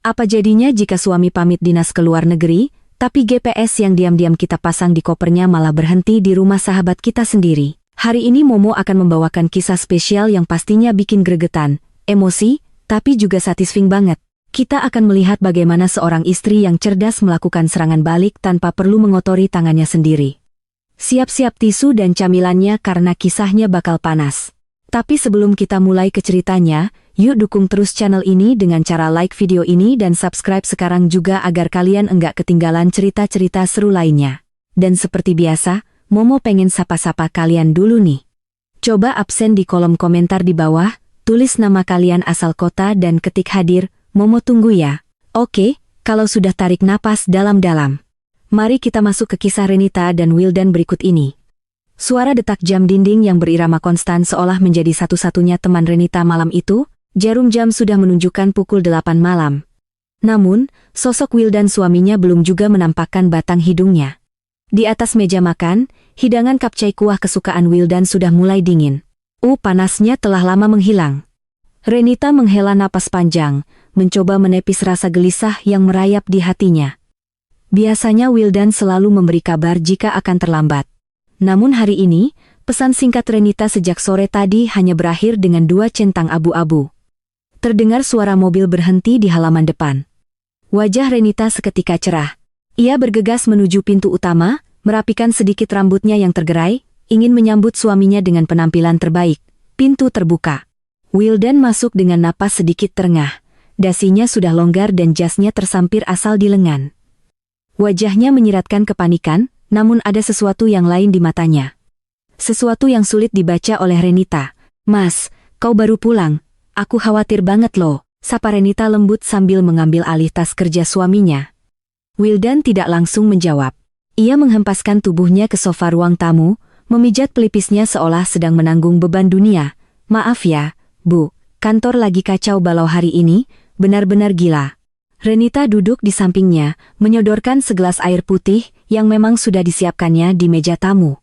Apa jadinya jika suami pamit dinas ke luar negeri, tapi GPS yang diam-diam kita pasang di kopernya malah berhenti di rumah sahabat kita sendiri? Hari ini Momo akan membawakan kisah spesial yang pastinya bikin gregetan, emosi, tapi juga satisfying banget. Kita akan melihat bagaimana seorang istri yang cerdas melakukan serangan balik tanpa perlu mengotori tangannya sendiri. Siap-siap tisu dan camilannya karena kisahnya bakal panas. Tapi sebelum kita mulai ke ceritanya, yuk dukung terus channel ini dengan cara like video ini dan subscribe sekarang juga agar kalian enggak ketinggalan cerita-cerita seru lainnya. Dan seperti biasa, Momo pengen sapa-sapa kalian dulu nih. Coba absen di kolom komentar di bawah, tulis nama kalian asal kota dan ketik hadir, Momo tunggu ya. Oke, kalau sudah tarik napas dalam-dalam. Mari kita masuk ke kisah Renita dan Wildan berikut ini. Suara detak jam dinding yang berirama konstan seolah menjadi satu-satunya teman Renita malam itu, jarum jam sudah menunjukkan pukul 8 malam. Namun, sosok Wildan suaminya belum juga menampakkan batang hidungnya. Di atas meja makan, hidangan kapcai kuah kesukaan Wildan sudah mulai dingin. Panasnya telah lama menghilang. Renita menghela napas panjang, mencoba menepis rasa gelisah yang merayap di hatinya. Biasanya Wildan selalu memberi kabar jika akan terlambat. Namun hari ini, pesan singkat Renita sejak sore tadi hanya berakhir dengan 2 centang abu-abu. Terdengar suara mobil berhenti di halaman depan. Wajah Renita seketika cerah. Ia bergegas menuju pintu utama, merapikan sedikit rambutnya yang tergerai, ingin menyambut suaminya dengan penampilan terbaik. Pintu terbuka. Wildan masuk dengan napas sedikit terengah. Dasinya sudah longgar dan jasnya tersampir asal di lengan. Wajahnya menyiratkan kepanikan, namun ada sesuatu yang lain di matanya. Sesuatu yang sulit dibaca oleh Renita. "Mas, kau baru pulang. Aku khawatir banget loh," sapa Renita lembut sambil mengambil alih tas kerja suaminya. Wildan tidak langsung menjawab. Ia menghempaskan tubuhnya ke sofa ruang tamu, memijat pelipisnya seolah sedang menanggung beban dunia. "Maaf ya, Bu, kantor lagi kacau balau hari ini, benar-benar gila." Renita duduk di sampingnya, menyodorkan segelas air putih yang memang sudah disiapkannya di meja tamu.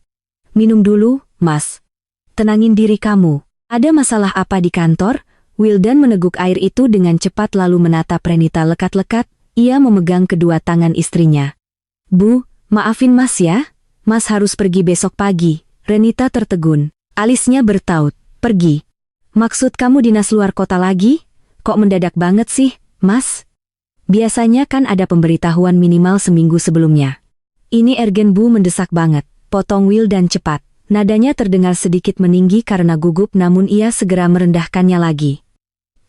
"Minum dulu, Mas. Tenangin diri kamu. Ada masalah apa di kantor?" Wildan meneguk air itu dengan cepat lalu menatap Renita lekat-lekat. Ia memegang kedua tangan istrinya. "Bu, maafin Mas ya. Mas harus pergi besok pagi." Renita tertegun. Alisnya bertaut. "Pergi? Maksud kamu dinas luar kota lagi? Kok mendadak banget sih, Mas? Biasanya kan ada pemberitahuan minimal seminggu sebelumnya." "Ini urgen Bu, mendesak banget," potong Wildan cepat. Nadanya terdengar sedikit meninggi karena gugup namun ia segera merendahkannya lagi.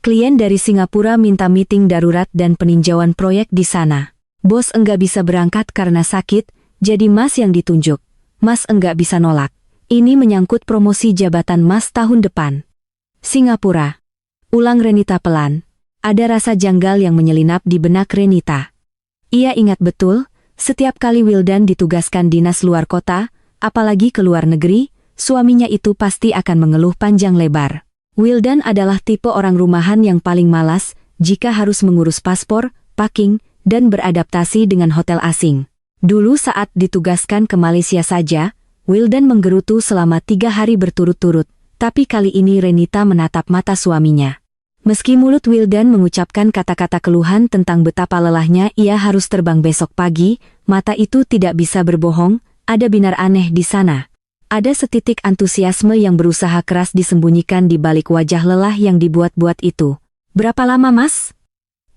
"Klien dari Singapura minta meeting darurat dan peninjauan proyek di sana. Bos enggak bisa berangkat karena sakit, jadi Mas yang ditunjuk. Mas enggak bisa nolak. Ini menyangkut promosi jabatan Mas tahun depan." "Singapura?" ulang Renita pelan. Ada rasa janggal yang menyelinap di benak Renita. Ia ingat betul, setiap kali Wildan ditugaskan dinas luar kota, apalagi ke luar negeri, suaminya itu pasti akan mengeluh panjang lebar. Wildan adalah tipe orang rumahan yang paling malas jika harus mengurus paspor, packing, dan beradaptasi dengan hotel asing. Dulu saat ditugaskan ke Malaysia saja, Wildan menggerutu selama 3 hari berturut-turut, tapi kali ini Renita menatap mata suaminya. Meski mulut Wildan mengucapkan kata-kata keluhan tentang betapa lelahnya ia harus terbang besok pagi, mata itu tidak bisa berbohong, ada binar aneh di sana. Ada setitik antusiasme yang berusaha keras disembunyikan di balik wajah lelah yang dibuat-buat itu. "Berapa lama Mas?"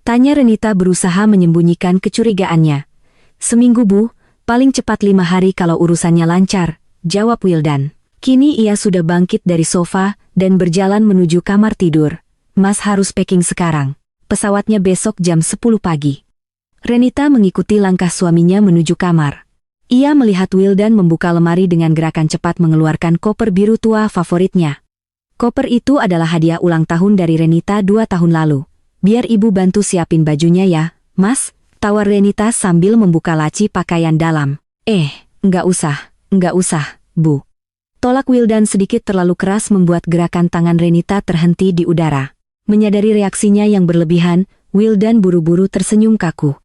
tanya Renita berusaha menyembunyikan kecurigaannya. "Seminggu Bu, paling cepat 5 hari kalau urusannya lancar," jawab Wildan. Kini ia sudah bangkit dari sofa dan berjalan menuju kamar tidur. "Mas harus packing sekarang. Pesawatnya besok jam 10 pagi." Renita mengikuti langkah suaminya menuju kamar. Ia melihat Wildan membuka lemari dengan gerakan cepat mengeluarkan koper biru tua favoritnya. Koper itu adalah hadiah ulang tahun dari Renita 2 tahun lalu. "Biar ibu bantu siapin bajunya ya, Mas," tawar Renita sambil membuka laci pakaian dalam. Enggak usah, Bu." Tolak Wildan sedikit terlalu keras membuat gerakan tangan Renita terhenti di udara. Menyadari reaksinya yang berlebihan, Wildan buru-buru tersenyum kaku.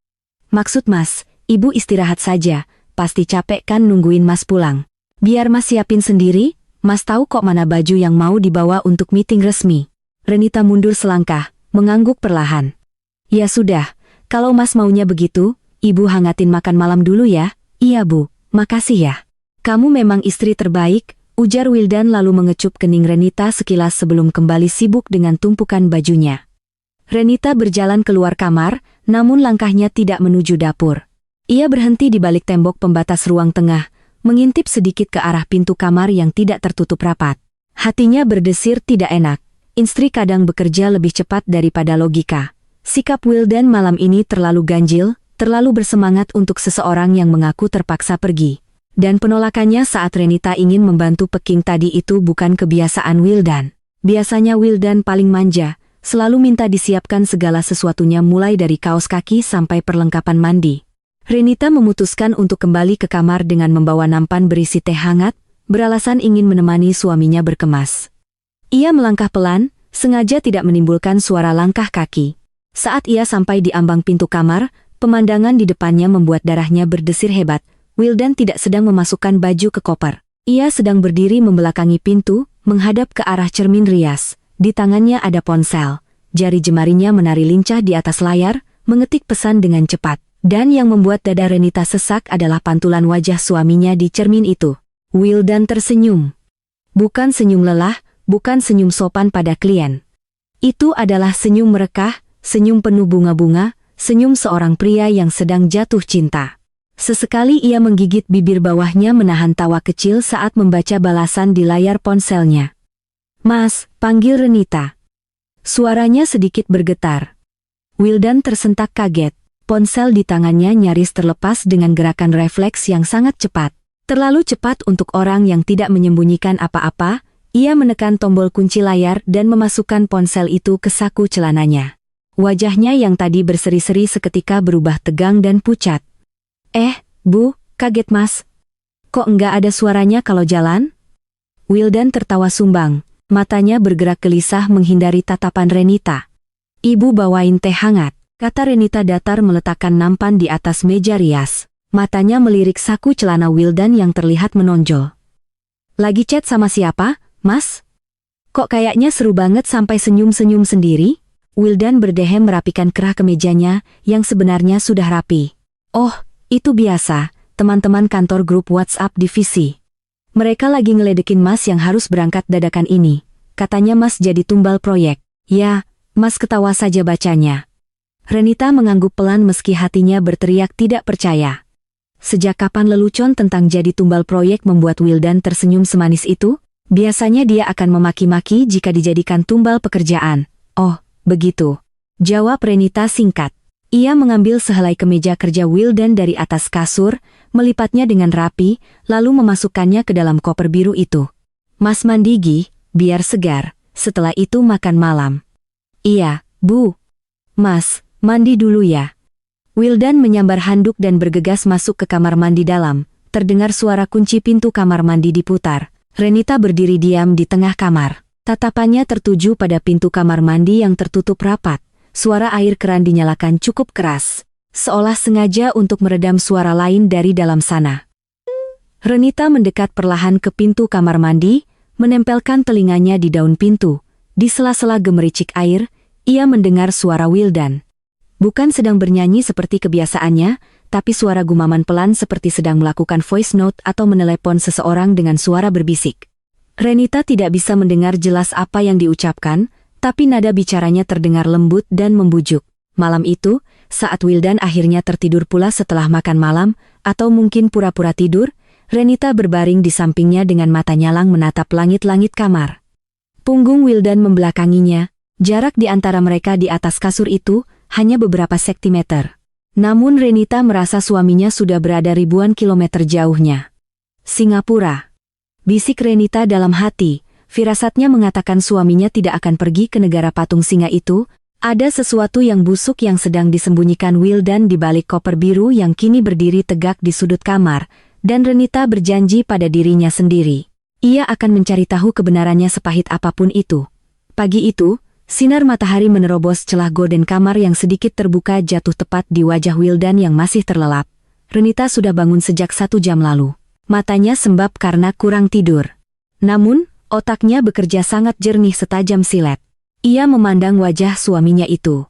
"Maksud Mas, Ibu istirahat saja, pasti capek kan nungguin Mas pulang. Biar Mas siapin sendiri, Mas tahu kok mana baju yang mau dibawa untuk meeting resmi." Renita mundur selangkah, mengangguk perlahan. "Ya sudah, Kalau Mas maunya begitu, Ibu hangatin makan malam dulu ya. Iya Bu, makasih ya. Kamu memang istri terbaik, ujar Wildan lalu mengecup kening Renita sekilas sebelum kembali sibuk dengan tumpukan bajunya. Renita berjalan keluar kamar, namun langkahnya tidak menuju dapur. Ia berhenti di balik tembok pembatas ruang tengah, mengintip sedikit ke arah pintu kamar yang tidak tertutup rapat. Hatinya berdesir tidak enak. Istri kadang bekerja lebih cepat daripada logika. Sikap Wildan malam ini terlalu ganjil, terlalu bersemangat untuk seseorang yang mengaku terpaksa pergi. Dan penolakannya saat Renita ingin membantu Peking tadi itu bukan kebiasaan Wildan. Biasanya Wildan paling manja, selalu minta disiapkan segala sesuatunya mulai dari kaos kaki sampai perlengkapan mandi. Renita memutuskan untuk kembali ke kamar dengan membawa nampan berisi teh hangat, beralasan ingin menemani suaminya berkemas. Ia melangkah pelan, sengaja tidak menimbulkan suara langkah kaki. Saat ia sampai di ambang pintu kamar, pemandangan di depannya membuat darahnya berdesir hebat. Wildan tidak sedang memasukkan baju ke koper. Ia sedang berdiri membelakangi pintu, menghadap ke arah cermin rias. Di tangannya ada ponsel. Jari jemarinya menari lincah di atas layar, mengetik pesan dengan cepat. Dan yang membuat dada Renita sesak adalah pantulan wajah suaminya di cermin itu. Wildan tersenyum. Bukan senyum lelah, bukan senyum sopan pada klien. Itu adalah senyum merekah, senyum penuh bunga-bunga, senyum seorang pria yang sedang jatuh cinta. Sesekali ia menggigit bibir bawahnya menahan tawa kecil saat membaca balasan di layar ponselnya. "Mas," panggil Renita. Suaranya sedikit bergetar. Wildan tersentak kaget. Ponsel di tangannya nyaris terlepas dengan gerakan refleks yang sangat cepat. Terlalu cepat untuk orang yang tidak menyembunyikan apa-apa, ia menekan tombol kunci layar dan memasukkan ponsel itu ke saku celananya. Wajahnya yang tadi berseri-seri seketika berubah tegang dan pucat. Bu, kaget Mas. Kok enggak ada suaranya kalau jalan?" Wildan tertawa sumbang, matanya bergerak gelisah menghindari tatapan Renita. "Ibu bawain teh hangat," kata Renita datar meletakkan nampan di atas meja rias. Matanya melirik saku celana Wildan yang terlihat menonjol. "Lagi chat sama siapa, Mas? Kok kayaknya seru banget sampai senyum-senyum sendiri?" Wildan berdehem merapikan kerah kemejanya yang sebenarnya sudah rapi. "Oh, itu biasa, teman-teman kantor grup WhatsApp divisi. Mereka lagi ngeledekin Mas yang harus berangkat dadakan ini. Katanya Mas jadi tumbal proyek." "Ya," Mas ketawa saja bacanya. Renita mengangguk pelan meski hatinya berteriak tidak percaya. Sejak kapan lelucon tentang jadi tumbal proyek membuat Wildan tersenyum semanis itu? Biasanya dia akan memaki-maki jika dijadikan tumbal pekerjaan. "Oh, begitu," jawab Renita singkat. Ia mengambil sehelai kemeja kerja Wildan dari atas kasur, melipatnya dengan rapi, lalu memasukkannya ke dalam koper biru itu. "Mas mandi Gi, biar segar, setelah itu makan malam." "Iya, Bu." "Mas, mandi dulu ya." Wildan menyambar handuk dan bergegas masuk ke kamar mandi dalam. Terdengar suara kunci pintu kamar mandi diputar. Renita berdiri diam di tengah kamar. Tatapannya tertuju pada pintu kamar mandi yang tertutup rapat. Suara air keran dinyalakan cukup keras, seolah sengaja untuk meredam suara lain dari dalam sana. Renita mendekat perlahan ke pintu kamar mandi, menempelkan telinganya di daun pintu. Di sela-sela gemericik air, ia mendengar suara Wildan. Bukan sedang bernyanyi seperti kebiasaannya, tapi suara gumaman pelan seperti sedang melakukan voice note atau menelepon seseorang dengan suara berbisik. Renita tidak bisa mendengar jelas apa yang diucapkan, tapi nada bicaranya terdengar lembut dan membujuk. Malam itu, saat Wildan akhirnya tertidur pula setelah makan malam, atau mungkin pura-pura tidur, Renita berbaring di sampingnya dengan mata nyalang menatap langit-langit kamar. Punggung Wildan membelakanginya, jarak di antara mereka di atas kasur itu hanya beberapa sentimeter. Namun Renita merasa suaminya sudah berada ribuan kilometer jauhnya. "Singapura," bisik Renita dalam hati. Firasatnya mengatakan suaminya tidak akan pergi ke negara patung singa itu. Ada sesuatu yang busuk yang sedang disembunyikan Wildan di balik koper biru yang kini berdiri tegak di sudut kamar, dan Renita berjanji pada dirinya sendiri. Ia akan mencari tahu kebenarannya sepahit apapun itu. Pagi itu, sinar matahari menerobos celah gorden kamar yang sedikit terbuka jatuh tepat di wajah Wildan yang masih terlelap. Renita sudah bangun sejak 1 jam lalu. Matanya sembab karena kurang tidur. Namun, otaknya bekerja sangat jernih setajam silet. Ia memandang wajah suaminya itu.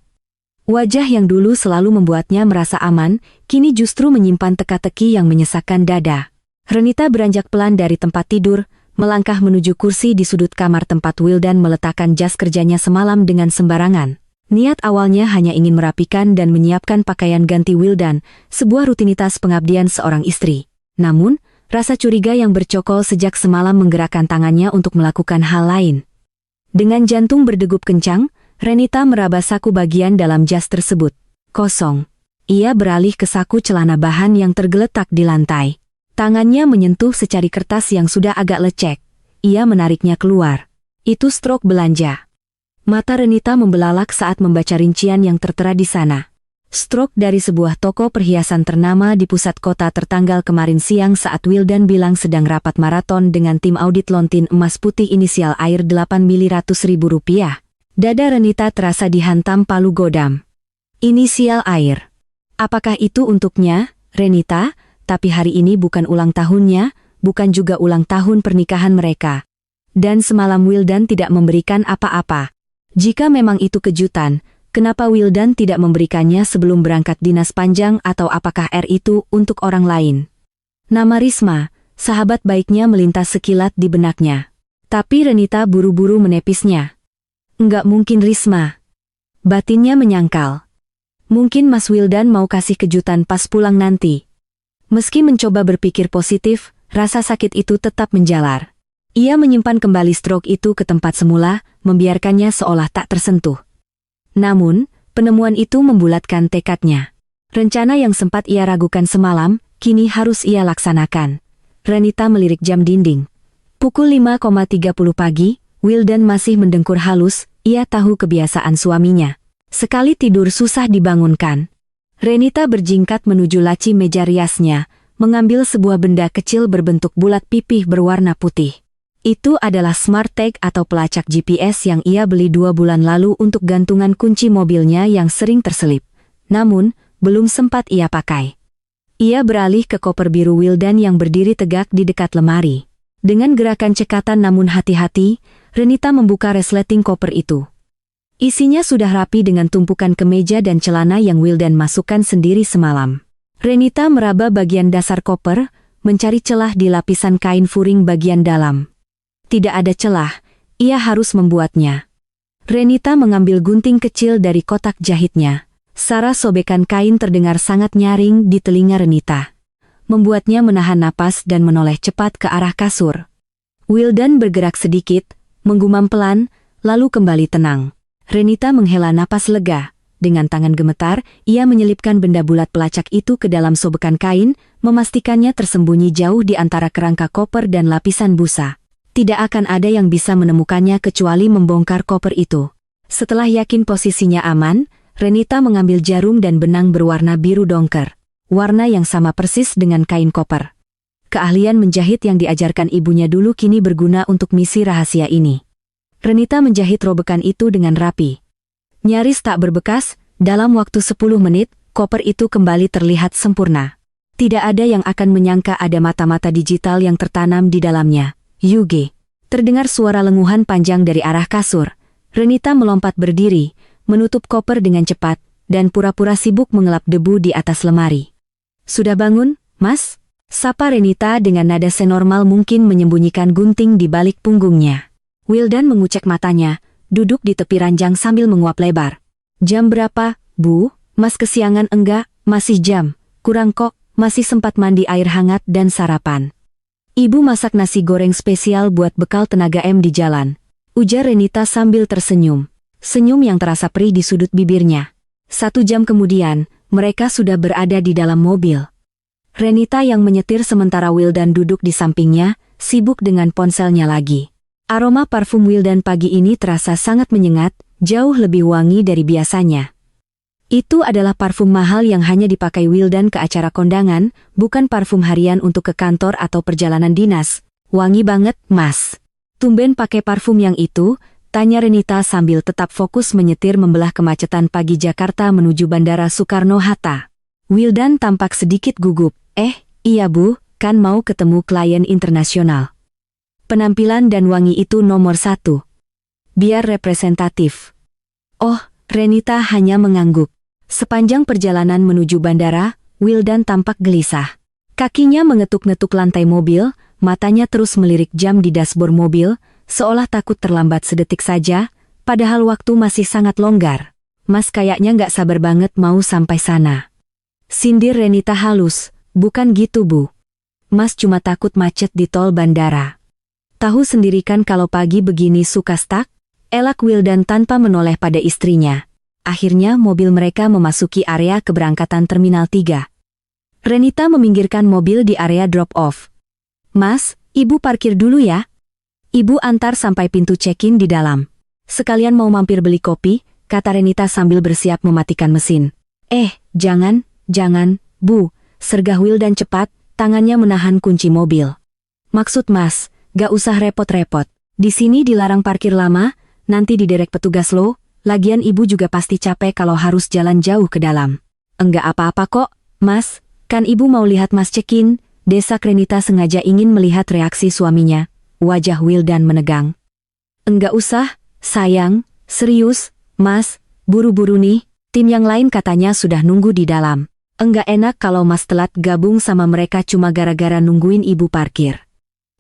Wajah yang dulu selalu membuatnya merasa aman, kini justru menyimpan teka-teki yang menyesakkan dada. Renita beranjak pelan dari tempat tidur, melangkah menuju kursi di sudut kamar tempat Wildan meletakkan jas kerjanya semalam dengan sembarangan. Niat awalnya hanya ingin merapikan dan menyiapkan pakaian ganti Wildan, sebuah rutinitas pengabdian seorang istri. Namun, rasa curiga yang bercokol sejak semalam menggerakkan tangannya untuk melakukan hal lain. Dengan jantung berdegup kencang, Renita meraba saku bagian dalam jas tersebut. Kosong. Ia beralih ke saku celana bahan yang tergeletak di lantai. Tangannya menyentuh secari kertas yang sudah agak lecek. Ia menariknya keluar. Itu strok belanja. Mata Renita membelalak saat membaca rincian yang tertera di sana. Strok dari sebuah toko perhiasan ternama di pusat kota tertanggal kemarin siang saat Wildan bilang sedang rapat maraton dengan tim audit lontin emas putih inisial air 8 miliar rupiah. Dada Renita terasa dihantam palu godam. Inisial air. Apakah itu untuknya, Renita? Tapi hari ini bukan ulang tahunnya, bukan juga ulang tahun pernikahan mereka. Dan semalam Wildan tidak memberikan apa-apa. Jika memang itu kejutan, kenapa Wildan tidak memberikannya sebelum berangkat dinas panjang atau apakah itu untuk orang lain? Nama Risma, sahabat baiknya melintas sekilat di benaknya. Tapi Renita buru-buru menepisnya. Enggak mungkin Risma. Batinnya menyangkal. Mungkin Mas Wildan mau kasih kejutan pas pulang nanti. Meski mencoba berpikir positif, rasa sakit itu tetap menjalar. Ia menyimpan kembali strok itu ke tempat semula, membiarkannya seolah tak tersentuh. Namun, penemuan itu membulatkan tekadnya. Rencana yang sempat ia ragukan semalam, kini harus ia laksanakan. Renita melirik jam dinding. Pukul 5.30 pagi, Wildan masih mendengkur halus, ia tahu kebiasaan suaminya. Sekali tidur susah dibangunkan. Renita berjingkat menuju laci meja riasnya, mengambil sebuah benda kecil berbentuk bulat pipih berwarna putih. Itu adalah smart tag atau pelacak GPS yang ia beli 2 bulan lalu untuk gantungan kunci mobilnya yang sering terselip. Namun, belum sempat ia pakai. Ia beralih ke koper biru Wildan yang berdiri tegak di dekat lemari. Dengan gerakan cekatan namun hati-hati, Renita membuka resleting koper itu. Isinya sudah rapi dengan tumpukan kemeja dan celana yang Wildan masukkan sendiri semalam. Renita meraba bagian dasar koper, mencari celah di lapisan kain furing bagian dalam. Tidak ada celah, ia harus membuatnya. Renita mengambil gunting kecil dari kotak jahitnya. Suara sobekan kain terdengar sangat nyaring di telinga Renita. Membuatnya menahan napas dan menoleh cepat ke arah kasur. Wildan bergerak sedikit, menggumam pelan, lalu kembali tenang. Renita menghela napas lega. Dengan tangan gemetar, ia menyelipkan benda bulat pelacak itu ke dalam sobekan kain, memastikannya tersembunyi jauh di antara kerangka koper dan lapisan busa. Tidak akan ada yang bisa menemukannya kecuali membongkar koper itu. Setelah yakin posisinya aman, Renita mengambil jarum dan benang berwarna biru dongker. Warna yang sama persis dengan kain koper. Keahlian menjahit yang diajarkan ibunya dulu kini berguna untuk misi rahasia ini. Renita menjahit robekan itu dengan rapi. Nyaris tak berbekas, dalam waktu 10 menit, koper itu kembali terlihat sempurna. Tidak ada yang akan menyangka ada mata-mata digital yang tertanam di dalamnya. Yuge. Terdengar suara lenguhan panjang dari arah kasur. Renita melompat berdiri, menutup koper dengan cepat, dan pura-pura sibuk mengelap debu di atas lemari. Sudah bangun, Mas? Sapa Renita dengan nada senormal mungkin menyembunyikan gunting di balik punggungnya. Wildan mengucek matanya, duduk di tepi ranjang sambil menguap lebar. Jam berapa, Bu? Mas kesiangan enggak? Masih jam. Kurang kok, masih sempat mandi air hangat dan sarapan. Ibu masak nasi goreng spesial buat bekal tenaga di jalan. Ujar Renita sambil tersenyum. Senyum yang terasa perih di sudut bibirnya. 1 jam kemudian, mereka sudah berada di dalam mobil. Renita yang menyetir sementara Wildan duduk di sampingnya, sibuk dengan ponselnya lagi. Aroma parfum Wildan pagi ini terasa sangat menyengat, jauh lebih wangi dari biasanya. Itu adalah parfum mahal yang hanya dipakai Wildan ke acara kondangan, bukan parfum harian untuk ke kantor atau perjalanan dinas. Wangi banget, Mas. Tumben pakai parfum yang itu, tanya Renita sambil tetap fokus menyetir membelah kemacetan pagi Jakarta menuju Bandara Soekarno-Hatta. Wildan tampak sedikit gugup. Iya Bu, kan mau ketemu klien internasional. Penampilan dan wangi itu nomor 1. Biar representatif. Oh, Renita hanya mengangguk. Sepanjang perjalanan menuju bandara, Wildan tampak gelisah. Kakinya mengetuk-ngetuk lantai mobil, matanya terus melirik jam di dashboard mobil, seolah takut terlambat sedetik saja, padahal waktu masih sangat longgar. Mas kayaknya nggak sabar banget mau sampai sana. Sindir Renita halus, bukan gitu Bu. Mas cuma takut macet di tol bandara. Tahu sendiri kan kalau pagi begini suka stuck? Elak Wildan tanpa menoleh pada istrinya. Akhirnya mobil mereka memasuki area keberangkatan Terminal 3. Renita meminggirkan mobil di area drop-off. Mas, Ibu parkir dulu ya. Ibu antar sampai pintu check-in di dalam. Sekalian mau mampir beli kopi, kata Renita sambil bersiap mematikan mesin. Jangan, Bu, sergah Wildan cepat, tangannya menahan kunci mobil. Maksud Mas, gak usah repot-repot. Di sini dilarang parkir lama, nanti diderek petugas lo. Lagian Ibu juga pasti capek kalau harus jalan jauh ke dalam. Enggak apa-apa kok, Mas, kan Ibu mau lihat Mas check-in, desak Renita sengaja ingin melihat reaksi suaminya. Wajah Wildan menegang. Enggak usah, sayang, serius, Mas, buru-buru nih, tim yang lain katanya sudah nunggu di dalam. Enggak enak kalau Mas telat gabung sama mereka cuma gara-gara nungguin Ibu parkir.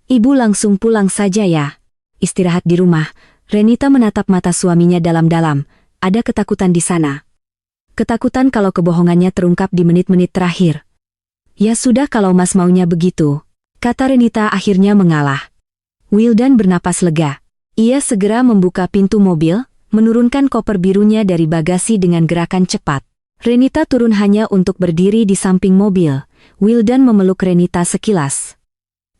Ibu langsung pulang saja ya. Istirahat di rumah. Renita menatap mata suaminya dalam-dalam. Ada ketakutan di sana. Ketakutan kalau kebohongannya terungkap di menit-menit terakhir. Ya sudah kalau Mas maunya begitu, kata Renita akhirnya mengalah. Wildan bernapas lega. Ia segera membuka pintu mobil, menurunkan koper birunya dari bagasi dengan gerakan cepat. Renita turun hanya untuk berdiri di samping mobil. Wildan memeluk Renita sekilas.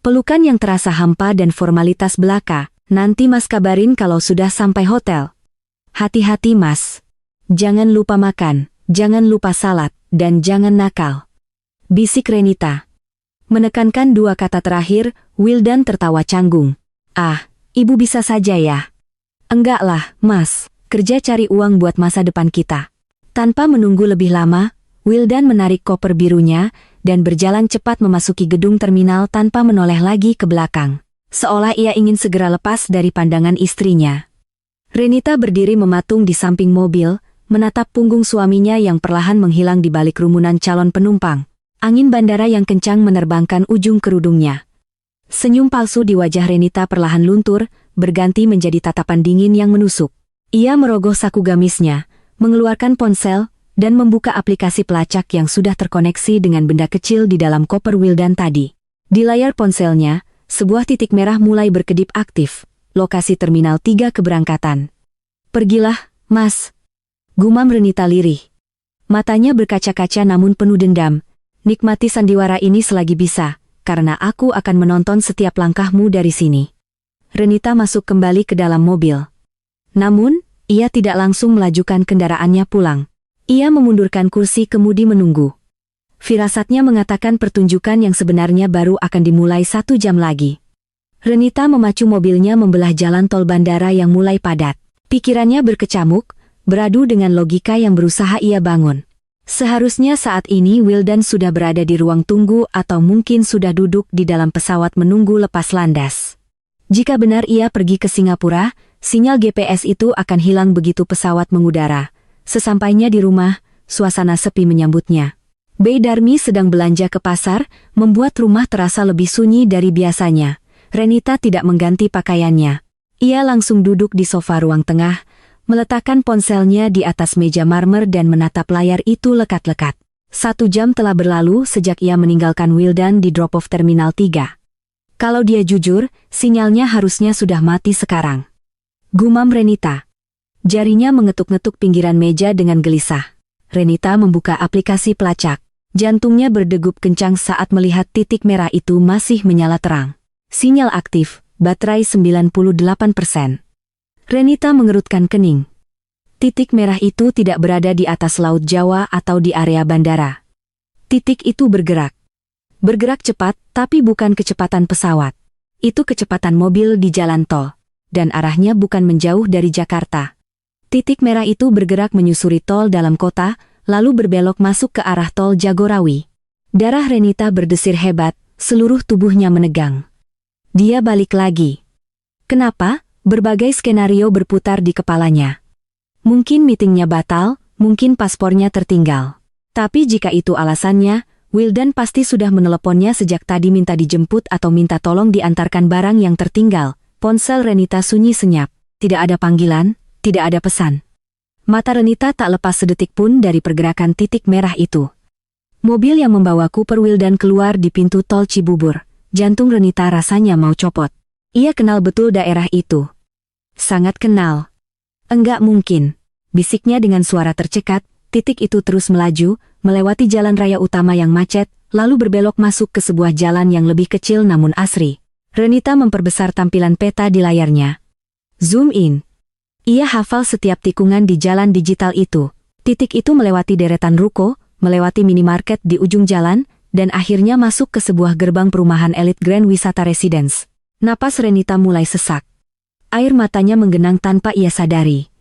Pelukan yang terasa hampa dan formalitas belaka. Nanti Mas kabarin kalau sudah sampai hotel. Hati-hati Mas. Jangan lupa makan, jangan lupa salat, dan jangan nakal. Bisik Renita. Menekankan dua kata terakhir, Wildan tertawa canggung. Ibu bisa saja ya. Enggak lah, Mas. Kerja cari uang buat masa depan kita. Tanpa menunggu lebih lama, Wildan menarik koper birunya, dan berjalan cepat memasuki gedung terminal tanpa menoleh lagi ke belakang. Seolah ia ingin segera lepas dari pandangan istrinya. Renita berdiri mematung di samping mobil, menatap punggung suaminya yang perlahan menghilang di balik rumunan calon penumpang. Angin bandara yang kencang menerbangkan ujung kerudungnya. Senyum palsu di wajah Renita perlahan luntur, berganti menjadi tatapan dingin yang menusuk. Ia merogoh saku gamisnya, mengeluarkan ponsel, dan membuka aplikasi pelacak yang sudah terkoneksi dengan benda kecil di dalam koper Wildan tadi. Di layar ponselnya, sebuah titik merah mulai berkedip aktif, lokasi Terminal 3 keberangkatan. Pergilah, Mas. Gumam Renita lirih. Matanya berkaca-kaca namun penuh dendam. Nikmati sandiwara ini selagi bisa, karena aku akan menonton setiap langkahmu dari sini. Renita masuk kembali ke dalam mobil. Namun, ia tidak langsung melajukan kendaraannya pulang. Ia memundurkan kursi kemudi menunggu. Firasatnya mengatakan pertunjukan yang sebenarnya baru akan dimulai 1 jam lagi. Renita memacu mobilnya membelah jalan tol bandara yang mulai padat. Pikirannya berkecamuk, beradu dengan logika yang berusaha ia bangun. Seharusnya saat ini Wildan sudah berada di ruang tunggu atau mungkin sudah duduk di dalam pesawat menunggu lepas landas. Jika benar ia pergi ke Singapura, sinyal GPS itu akan hilang begitu pesawat mengudara. Sesampainya di rumah, suasana sepi menyambutnya. Bey Darmi sedang belanja ke pasar, membuat rumah terasa lebih sunyi dari biasanya. Renita tidak mengganti pakaiannya. Ia langsung duduk di sofa ruang tengah, meletakkan ponselnya di atas meja marmer dan menatap layar itu lekat-lekat. 1 jam telah berlalu sejak ia meninggalkan Wildan di drop-off Terminal 3. Kalau dia jujur, sinyalnya harusnya sudah mati sekarang. Gumam Renita. Jarinya mengetuk-ngetuk pinggiran meja dengan gelisah. Renita membuka aplikasi pelacak. Jantungnya berdegup kencang saat melihat titik merah itu masih menyala terang. Sinyal aktif, baterai 98%. Renita mengerutkan kening. Titik merah itu tidak berada di atas Laut Jawa atau di area bandara. Titik itu bergerak. Bergerak cepat, tapi bukan kecepatan pesawat. Itu kecepatan mobil di jalan tol. Dan arahnya bukan menjauh dari Jakarta. Titik merah itu bergerak menyusuri tol dalam kota, lalu berbelok masuk ke arah tol Jagorawi. Darah Renita berdesir hebat, seluruh tubuhnya menegang. Dia balik lagi. Kenapa? Berbagai skenario berputar di kepalanya. Mungkin meetingnya batal, mungkin paspornya tertinggal. Tapi jika itu alasannya, Wildan pasti sudah meneleponnya sejak tadi minta dijemput atau minta tolong diantarkan barang yang tertinggal. Ponsel Renita sunyi senyap. Tidak ada panggilan, tidak ada pesan. Mata Renita tak lepas sedetik pun dari pergerakan titik merah itu. Mobil yang membawaku per Wildan keluar di pintu tol Cibubur. Jantung Renita rasanya mau copot. Ia kenal betul daerah itu. Sangat kenal. Enggak mungkin. Bisiknya dengan suara tercekat. Titik itu terus melaju, melewati jalan raya utama yang macet, lalu berbelok masuk ke sebuah jalan yang lebih kecil namun asri. Renita memperbesar tampilan peta di layarnya. Zoom in. Ia hafal setiap tikungan di jalan digital itu. Titik itu melewati deretan ruko, melewati minimarket di ujung jalan, dan akhirnya masuk ke sebuah gerbang perumahan elit Grand Wisata Residence. Napas Renita mulai sesak. Air matanya menggenang tanpa ia sadari.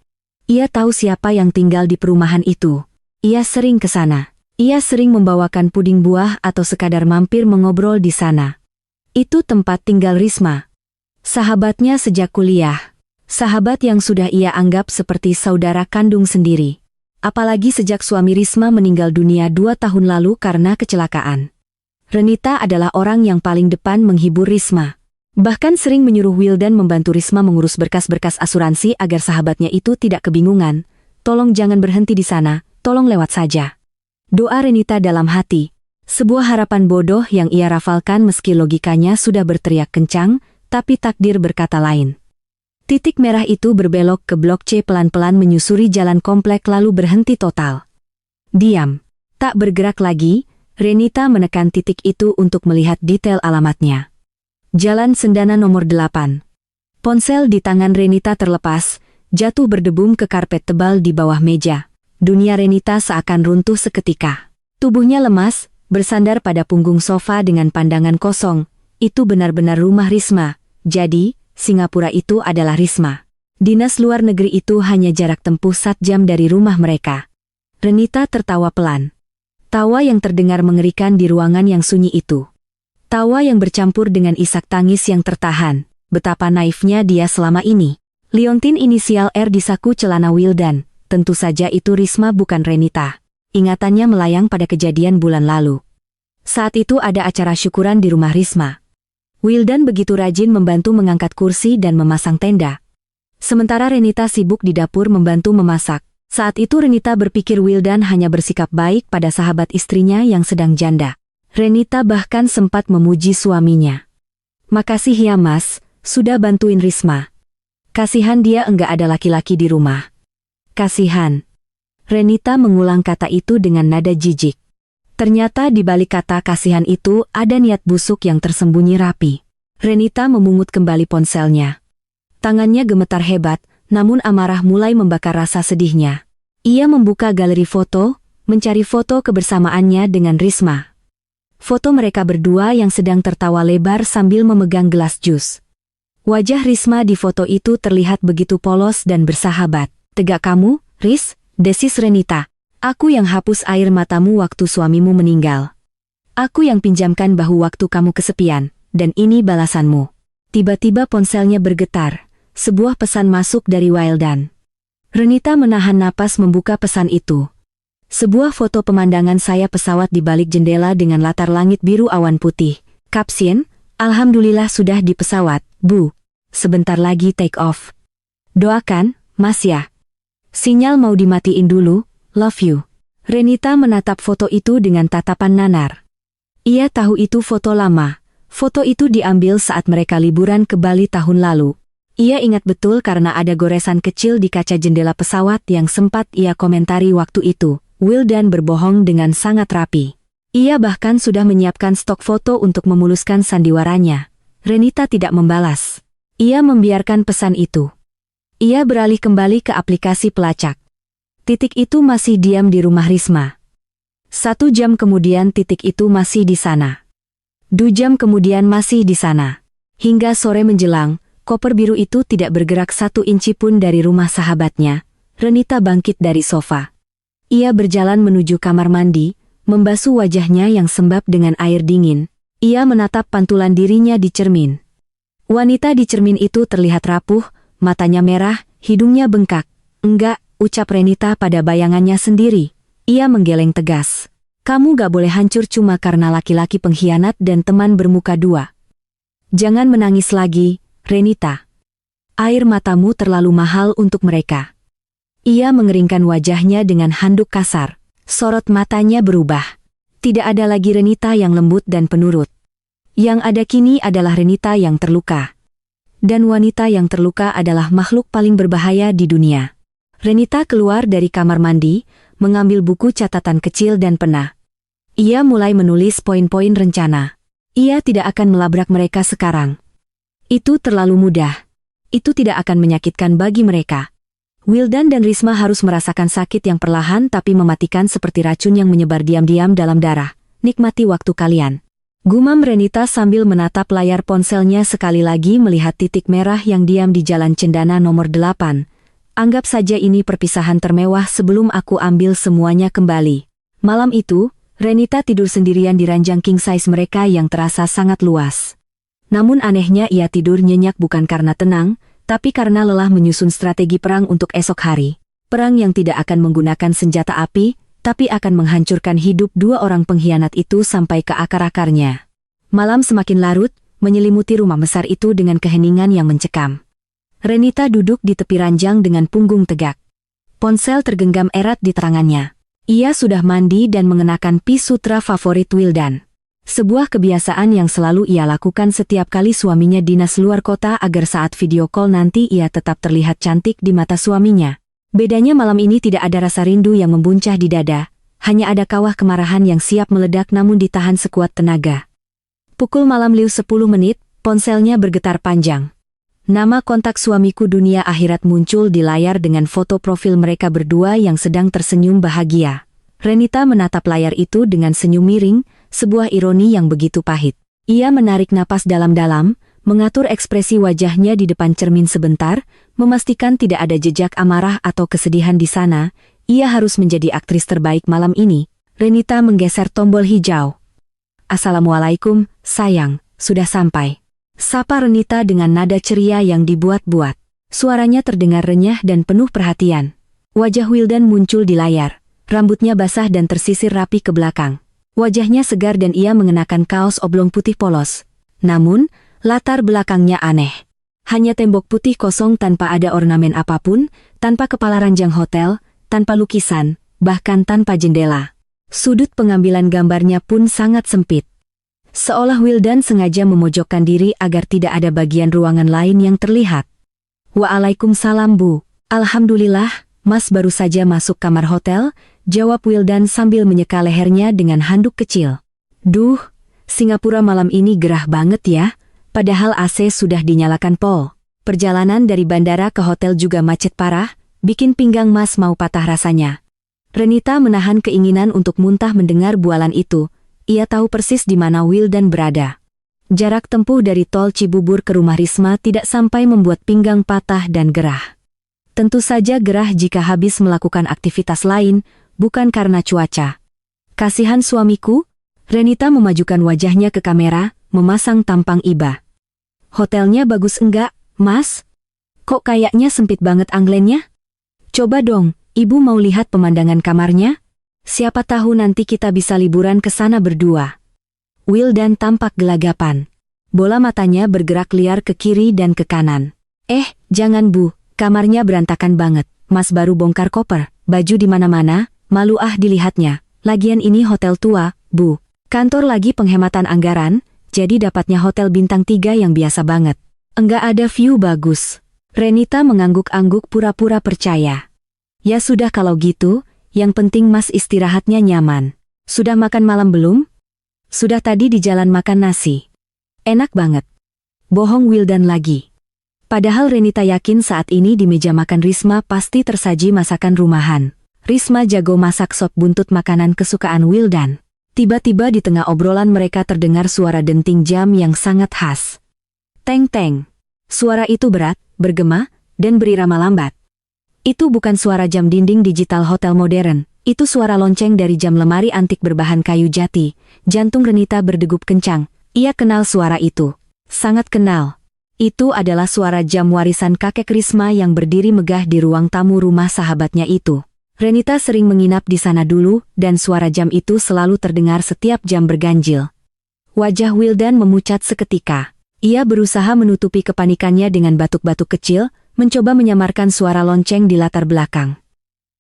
Ia tahu siapa yang tinggal di perumahan itu. Ia sering ke sana. Ia sering membawakan puding buah atau sekadar mampir mengobrol di sana. Itu tempat tinggal Risma. Sahabatnya sejak kuliah. Sahabat yang sudah ia anggap seperti saudara kandung sendiri. Apalagi sejak suami Risma meninggal dunia 2 tahun lalu karena kecelakaan. Renita adalah orang yang paling depan menghibur Risma. Bahkan sering menyuruh Wildan membantu Risma mengurus berkas-berkas asuransi agar sahabatnya itu tidak kebingungan. Tolong jangan berhenti di sana, tolong lewat saja. Doa Renita dalam hati. Sebuah harapan bodoh yang ia rafalkan meski logikanya sudah berteriak kencang, tapi takdir berkata lain. Titik merah itu berbelok ke blok C pelan-pelan menyusuri jalan komplek lalu berhenti total. Diam. Tak bergerak lagi, Renita menekan titik itu untuk melihat detail alamatnya. Jalan Sendana nomor 8. Ponsel di tangan Renita terlepas, jatuh berdebum ke karpet tebal di bawah meja. Dunia Renita seakan runtuh seketika. Tubuhnya lemas, bersandar pada punggung sofa dengan pandangan kosong. Itu benar-benar rumah Risma. Jadi, Singapura itu adalah Risma. Dinas luar negeri itu hanya jarak tempuh 1 jam dari rumah mereka. Renita tertawa pelan. Tawa yang terdengar mengerikan di ruangan yang sunyi itu. Tawa yang bercampur dengan isak tangis yang tertahan. Betapa naifnya dia selama ini. Liontin inisial R di saku celana Wildan. Tentu saja itu Risma bukan Renita. Ingatannya melayang pada kejadian bulan lalu. Saat itu ada acara syukuran di rumah Risma. Wildan begitu rajin membantu mengangkat kursi dan memasang tenda. Sementara Renita sibuk di dapur membantu memasak. Saat itu Renita berpikir Wildan hanya bersikap baik pada sahabat istrinya yang sedang janda. Renita bahkan sempat memuji suaminya. Makasih ya mas, sudah bantuin Risma. Kasihan dia enggak ada laki-laki di rumah. Kasihan. Renita mengulang kata itu dengan nada jijik. Ternyata di balik kata kasihan itu ada niat busuk yang tersembunyi rapi. Renita memungut kembali ponselnya. Tangannya gemetar hebat, namun amarah mulai membakar rasa sedihnya. Ia membuka galeri foto, mencari foto kebersamaannya dengan Risma. Foto mereka berdua yang sedang tertawa lebar sambil memegang gelas jus. Wajah Risma di foto itu terlihat begitu polos dan bersahabat. Tegak kamu, Ris? Desis Renita. Aku yang hapus air matamu waktu suamimu meninggal. Aku yang pinjamkan bahu waktu kamu kesepian, dan ini balasanmu. Tiba-tiba ponselnya bergetar. Sebuah pesan masuk dari Wildan. Renita menahan napas membuka pesan itu. Sebuah foto pemandangan saya pesawat di balik jendela dengan latar langit biru awan putih. Kapsin, Alhamdulillah sudah di pesawat, Bu. Sebentar lagi take off. Doakan, Mas ya. Sinyal mau dimatiin dulu, love you. Renita menatap foto itu dengan tatapan nanar. Ia tahu itu foto lama. Foto itu diambil saat mereka liburan ke Bali tahun lalu. Ia ingat betul karena ada goresan kecil di kaca jendela pesawat yang sempat ia komentari waktu itu. Wildan berbohong dengan sangat rapi. Ia bahkan sudah menyiapkan stok foto untuk memuluskan sandiwaranya. Renita tidak membalas. Ia membiarkan pesan itu. Ia beralih kembali ke aplikasi pelacak. Titik itu masih diam di rumah Risma. 1 jam kemudian titik itu masih di sana. 2 jam kemudian masih di sana. Hingga sore menjelang, koper biru itu tidak bergerak 1 inci pun dari rumah sahabatnya. Renita bangkit dari sofa. Ia berjalan menuju kamar mandi, membasuh wajahnya yang sembab dengan air dingin. Ia menatap pantulan dirinya di cermin. Wanita di cermin itu terlihat rapuh, matanya merah, hidungnya bengkak. Enggak, ucap Renita pada bayangannya sendiri. Ia menggeleng tegas. Kamu gak boleh hancur cuma karena laki-laki pengkhianat dan teman bermuka dua. Jangan menangis lagi, Renita. Air matamu terlalu mahal untuk mereka. Ia mengeringkan wajahnya dengan handuk kasar. Sorot matanya berubah. Tidak ada lagi Renita yang lembut dan penurut. Yang ada kini adalah Renita yang terluka. Dan wanita yang terluka adalah makhluk paling berbahaya di dunia. Renita keluar dari kamar mandi, mengambil buku catatan kecil dan pena. Ia mulai menulis poin-poin rencana. Ia tidak akan melabrak mereka sekarang. Itu terlalu mudah. Itu tidak akan menyakitkan bagi mereka. Wildan dan Risma harus merasakan sakit yang perlahan tapi mematikan seperti racun yang menyebar diam-diam dalam darah. Nikmati waktu kalian. Gumam Renita sambil menatap layar ponselnya sekali lagi melihat titik merah yang diam di jalan cendana nomor 8. Anggap saja ini perpisahan termewah sebelum aku ambil semuanya kembali. Malam itu, Renita tidur sendirian di ranjang king size mereka yang terasa sangat luas. Namun anehnya ia tidur nyenyak bukan karena tenang, tapi karena lelah menyusun strategi perang untuk esok hari. Perang yang tidak akan menggunakan senjata api, tapi akan menghancurkan hidup dua orang pengkhianat itu sampai ke akar-akarnya. Malam semakin larut, menyelimuti rumah besar itu dengan keheningan yang mencekam. Renita duduk di tepi ranjang dengan punggung tegak. Ponsel tergenggam erat di tangannya. Ia sudah mandi dan mengenakan pi sutra favorit Wildan. Sebuah kebiasaan yang selalu ia lakukan setiap kali suaminya dinas luar kota agar saat video call nanti ia tetap terlihat cantik di mata suaminya. Bedanya malam ini tidak ada rasa rindu yang membuncah di dada, hanya ada kawah kemarahan yang siap meledak namun ditahan sekuat tenaga. Pukul malam liu 10 menit, ponselnya bergetar panjang. Nama kontak suamiku dunia akhirat muncul di layar dengan foto profil mereka berdua yang sedang tersenyum bahagia. Renita menatap layar itu dengan senyum miring, sebuah ironi yang begitu pahit. Ia menarik napas dalam-dalam, mengatur ekspresi wajahnya di depan cermin sebentar, memastikan tidak ada jejak amarah atau kesedihan di sana. Ia harus menjadi aktris terbaik malam ini. Renita menggeser tombol hijau. Assalamualaikum, sayang, sudah sampai. Sapa Renita dengan nada ceria yang dibuat-buat. Suaranya terdengar renyah dan penuh perhatian. Wajah Wildan muncul di layar. Rambutnya basah dan tersisir rapi ke belakang. Wajahnya segar dan ia mengenakan kaos oblong putih polos. Namun, latar belakangnya aneh. Hanya tembok putih kosong tanpa ada ornamen apapun, tanpa kepala ranjang hotel, tanpa lukisan, bahkan tanpa jendela. Sudut pengambilan gambarnya pun sangat sempit. Seolah Wildan sengaja memojokkan diri agar tidak ada bagian ruangan lain yang terlihat. Waalaikumsalam Bu. Alhamdulillah, Mas baru saja masuk kamar hotel, jawab Wildan sambil menyeka lehernya dengan handuk kecil. Duh, Singapura malam ini gerah banget ya, padahal AC sudah dinyalakan pol. Perjalanan dari bandara ke hotel juga macet parah, bikin pinggang Mas mau patah rasanya. Renita menahan keinginan untuk muntah mendengar bualan itu. Ia tahu persis di mana Wildan berada. Jarak tempuh dari tol Cibubur ke rumah Risma tidak sampai membuat pinggang patah dan gerah. Tentu saja gerah jika habis melakukan aktivitas lain, bukan karena cuaca. Kasihan suamiku? Renita memajukan wajahnya ke kamera, memasang tampang iba. Hotelnya bagus enggak, Mas? Kok kayaknya sempit banget anglennya? Coba dong, Ibu mau lihat pemandangan kamarnya? Siapa tahu nanti kita bisa liburan ke sana berdua. Wildan tampak gelagapan. Bola matanya bergerak liar ke kiri dan ke kanan. Jangan Bu, kamarnya berantakan banget. Mas baru bongkar koper, baju di mana-mana, malu dilihatnya. Lagian ini hotel tua, Bu. Kantor lagi penghematan anggaran, jadi dapatnya hotel bintang 3 yang biasa banget. Enggak ada view bagus. Renita mengangguk-angguk pura-pura percaya. Ya sudah kalau gitu, yang penting Mas istirahatnya nyaman. Sudah makan malam belum? Sudah tadi di jalan makan nasi. Enak banget. Bohong Wildan lagi. Padahal Renita yakin saat ini di meja makan Risma pasti tersaji masakan rumahan. Risma jago masak sop buntut makanan kesukaan Wildan. Tiba-tiba di tengah obrolan mereka terdengar suara denting jam yang sangat khas. Teng-teng. Suara itu berat, bergema, dan berirama lambat. Itu bukan suara jam dinding digital hotel modern, itu suara lonceng dari jam lemari antik berbahan kayu jati. Jantung Renita berdegup kencang. Ia kenal suara itu. Sangat kenal. Itu adalah suara jam warisan kakek Risma yang berdiri megah di ruang tamu rumah sahabatnya itu. Renita sering menginap di sana dulu, dan suara jam itu selalu terdengar setiap jam berganjil. Wajah Wildan memucat seketika. Ia berusaha menutupi kepanikannya dengan batuk-batuk kecil, mencoba menyamarkan suara lonceng di latar belakang.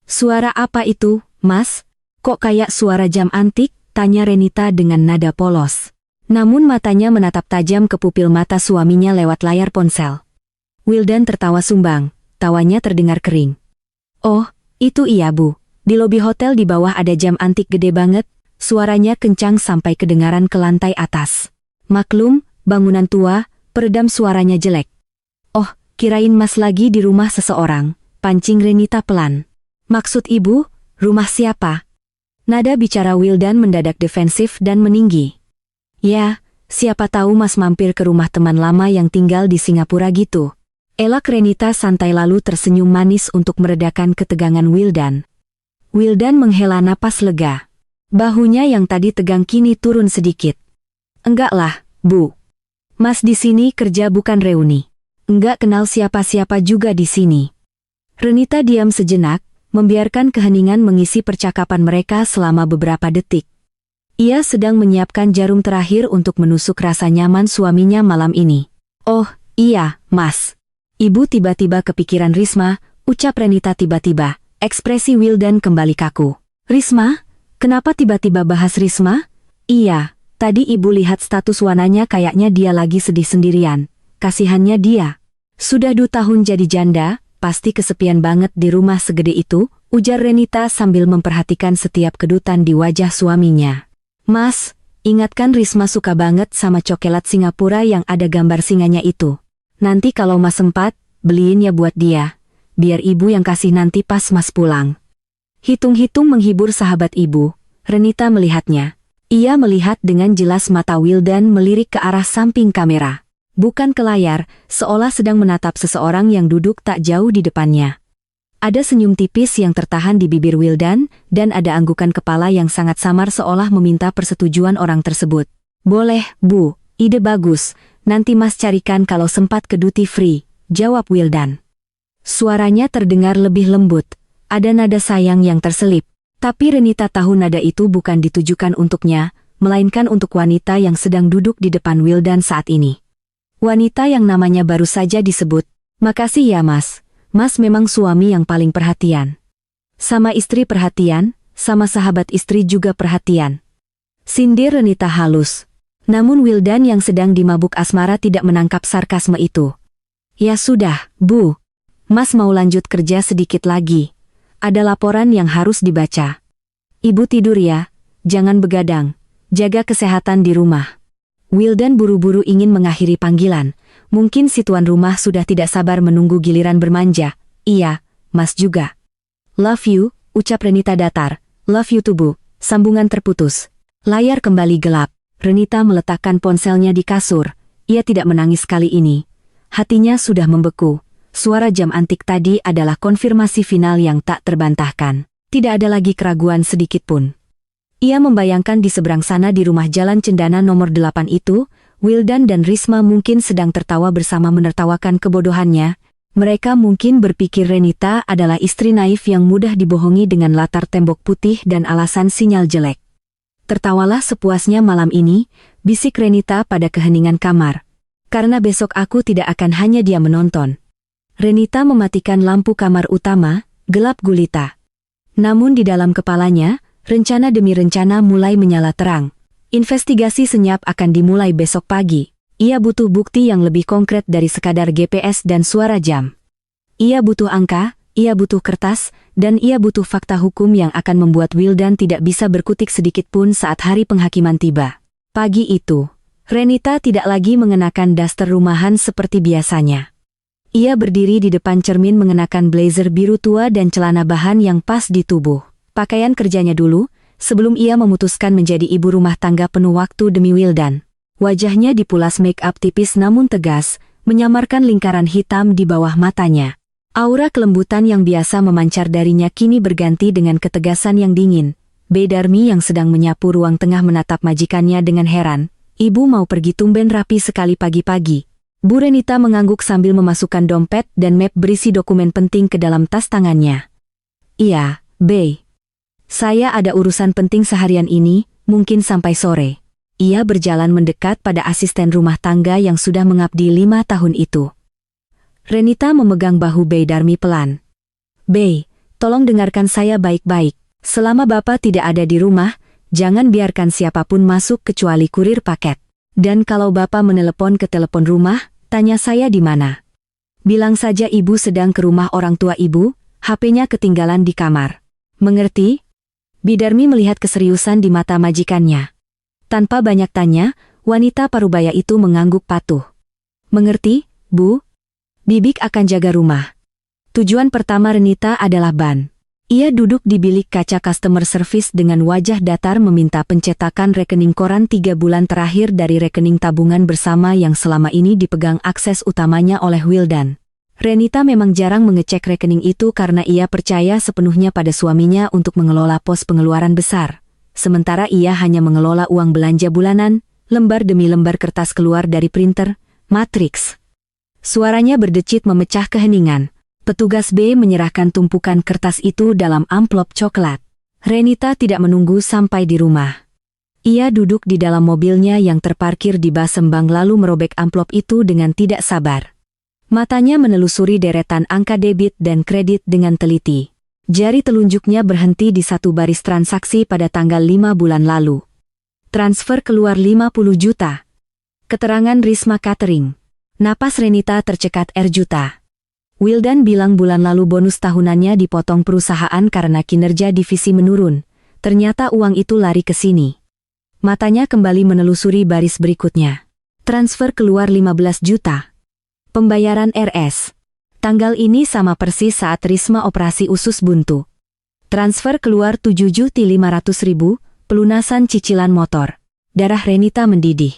"Suara apa itu, Mas? Kok kayak suara jam antik?" tanya Renita dengan nada polos. Namun matanya menatap tajam ke pupil mata suaminya lewat layar ponsel. Wildan tertawa sumbang, tawanya terdengar kering. "Oh, itu iya Bu. Di lobi hotel di bawah ada jam antik gede banget." Suaranya kencang sampai kedengaran ke lantai atas. "Maklum, bangunan tua, peredam suaranya jelek." "Oh, kirain Mas lagi di rumah seseorang," pancing Renita pelan. "Maksud Ibu, rumah siapa?" Nada bicara Wildan mendadak defensif dan meninggi. "Ya, siapa tahu Mas mampir ke rumah teman lama yang tinggal di Singapura gitu." Elak Renita santai lalu tersenyum manis untuk meredakan ketegangan Wildan. Wildan menghela napas lega. Bahunya yang tadi tegang kini turun sedikit. "Enggak lah, Bu. Mas di sini kerja bukan reuni. Enggak kenal siapa-siapa juga di sini." Renita diam sejenak, membiarkan keheningan mengisi percakapan mereka selama beberapa detik. Ia sedang menyiapkan jarum terakhir untuk menusuk rasa nyaman suaminya malam ini. "Oh, iya, Mas. Ibu tiba-tiba kepikiran Risma," ucap Renita tiba-tiba. Ekspresi Wildan kembali kaku. "Risma? Kenapa tiba-tiba bahas Risma?" "Iya, tadi Ibu lihat status Wananya kayaknya dia lagi sedih sendirian. Kasihannya dia. Sudah 2 tahun jadi janda, pasti kesepian banget di rumah segede itu," ujar Renita sambil memperhatikan setiap kedutan di wajah suaminya. "Mas, ingatkan Risma suka banget sama coklat Singapura yang ada gambar singanya itu. Nanti kalau Mas sempat, beliin ya buat dia. Biar Ibu yang kasih nanti pas Mas pulang." Hitung-hitung menghibur sahabat Ibu, Renita melihatnya. Ia melihat dengan jelas mata Wildan melirik ke arah samping kamera. Bukan ke layar, seolah sedang menatap seseorang yang duduk tak jauh di depannya. Ada senyum tipis yang tertahan di bibir Wildan, dan ada anggukan kepala yang sangat samar seolah meminta persetujuan orang tersebut. "Boleh, Bu, ide bagus. Nanti Mas carikan kalau sempat ke duty free," jawab Wildan. Suaranya terdengar lebih lembut, ada nada sayang yang terselip. Tapi Renita tahu nada itu bukan ditujukan untuknya, melainkan untuk wanita yang sedang duduk di depan Wildan saat ini. Wanita yang namanya baru saja disebut. "Makasih ya Mas. Mas memang suami yang paling perhatian. Sama istri perhatian, sama sahabat istri juga perhatian." Sindir Renita halus. Namun Wildan yang sedang dimabuk asmara tidak menangkap sarkasme itu. "Ya sudah, Bu. Mas mau lanjut kerja sedikit lagi. Ada laporan yang harus dibaca. Ibu tidur ya, jangan begadang. Jaga kesehatan di rumah." Wildan buru-buru ingin mengakhiri panggilan. Mungkin si tuan rumah sudah tidak sabar menunggu giliran bermanja. "Iya, Mas juga." "Love you," ucap Renita datar. "Love you too Bu." Sambungan terputus. Layar kembali gelap. Renita meletakkan ponselnya di kasur. Ia tidak menangis kali ini. Hatinya sudah membeku. Suara jam antik tadi adalah konfirmasi final yang tak terbantahkan. Tidak ada lagi keraguan sedikit pun. Ia membayangkan di seberang sana di rumah Jalan Cendana nomor 8 itu, Wildan dan Risma mungkin sedang tertawa bersama menertawakan kebodohannya. Mereka mungkin berpikir Renita adalah istri naif yang mudah dibohongi dengan latar tembok putih dan alasan sinyal jelek. "Tertawalah sepuasnya malam ini," bisik Renita pada keheningan kamar. "Karena besok aku tidak akan hanya dia menonton." Renita mematikan lampu kamar utama, gelap gulita. Namun di dalam kepalanya, rencana demi rencana mulai menyala terang. Investigasi senyap akan dimulai besok pagi. Ia butuh bukti yang lebih konkret dari sekadar GPS dan suara jam. Ia butuh angka, ia butuh kertas, dan ia butuh fakta hukum yang akan membuat Wildan tidak bisa berkutik sedikit pun saat hari penghakiman tiba. Pagi itu, Renita tidak lagi mengenakan daster rumahan seperti biasanya. Ia berdiri di depan cermin mengenakan blazer biru tua dan celana bahan yang pas di tubuh. Pakaian kerjanya dulu, sebelum ia memutuskan menjadi ibu rumah tangga penuh waktu demi Wildan. Wajahnya dipulas make up tipis namun tegas, menyamarkan lingkaran hitam di bawah matanya. Aura kelembutan yang biasa memancar darinya kini berganti dengan ketegasan yang dingin. Bedarmi yang sedang menyapu ruang tengah menatap majikannya dengan heran. "Ibu mau pergi tumben rapi sekali pagi-pagi." Bu Renita mengangguk sambil memasukkan dompet dan map berisi dokumen penting ke dalam tas tangannya. Iya, Bey. Saya ada urusan penting seharian ini, mungkin sampai sore. Ia berjalan mendekat pada asisten rumah tangga yang sudah mengabdi 5 tahun itu. Renita memegang bahu Bey Darmi pelan. Bey, tolong dengarkan saya baik-baik. Selama Bapak tidak ada di rumah, jangan biarkan siapapun masuk kecuali kurir paket. Dan kalau Bapak menelepon ke telepon rumah, tanya saya di mana. Bilang saja Ibu sedang ke rumah orang tua Ibu, HP-nya ketinggalan di kamar. Mengerti? Bidarmi melihat keseriusan di mata majikannya. Tanpa banyak tanya, wanita parubaya itu mengangguk patuh. Mengerti, Bu? Bibik akan jaga rumah. Tujuan pertama Renita adalah Ban. Ia duduk di bilik kaca customer service dengan wajah datar meminta pencetakan rekening koran 3 bulan terakhir dari rekening tabungan bersama yang selama ini dipegang akses utamanya oleh Wildan. Renita memang jarang mengecek rekening itu karena ia percaya sepenuhnya pada suaminya untuk mengelola pos pengeluaran besar. Sementara ia hanya mengelola uang belanja bulanan, lembar demi lembar kertas keluar dari printer, matriks. Suaranya berdecit memecah keheningan. Petugas B menyerahkan tumpukan kertas itu dalam amplop coklat. Renita tidak menunggu sampai di rumah. Ia duduk di dalam mobilnya yang terparkir di Basembang lalu merobek amplop itu dengan tidak sabar. Matanya menelusuri deretan angka debit dan kredit dengan teliti. Jari telunjuknya berhenti di satu baris transaksi pada tanggal 5 bulan lalu. Transfer keluar 50 juta. Keterangan Risma Catering. Napas Renita tercekat juta. Wildan bilang bulan lalu bonus tahunannya dipotong perusahaan karena kinerja divisi menurun. Ternyata uang itu lari ke sini. Matanya kembali menelusuri baris berikutnya. Transfer keluar 15 juta. Pembayaran RS. Tanggal ini sama persis saat Risma operasi usus buntu. Transfer keluar 7.500.000, pelunasan cicilan motor. Darah Renita mendidih.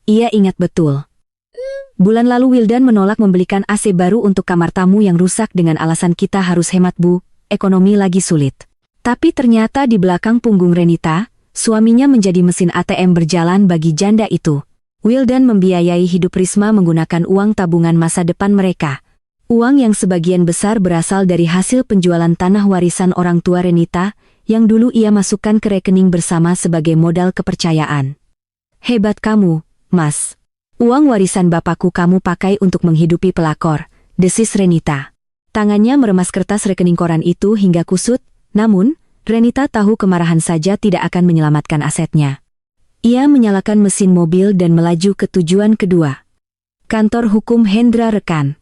Ia ingat betul. Bulan lalu Wildan menolak membelikan AC baru untuk kamar tamu yang rusak dengan alasan kita harus hemat Bu, ekonomi lagi sulit. Tapi ternyata di belakang punggung Renita, suaminya menjadi mesin ATM berjalan bagi janda itu. Wildan membiayai hidup Risma menggunakan uang tabungan masa depan mereka. Uang yang sebagian besar berasal dari hasil penjualan tanah warisan orang tua Renita, yang dulu ia masukkan ke rekening bersama sebagai modal kepercayaan. Hebat kamu, Mas. Uang warisan bapakku kamu pakai untuk menghidupi pelakor, desis Renita. Tangannya meremas kertas rekening koran itu hingga kusut, namun, Renita tahu kemarahan saja tidak akan menyelamatkan asetnya. Ia menyalakan mesin mobil dan melaju ke tujuan kedua. Kantor Hukum Hendra Rekan.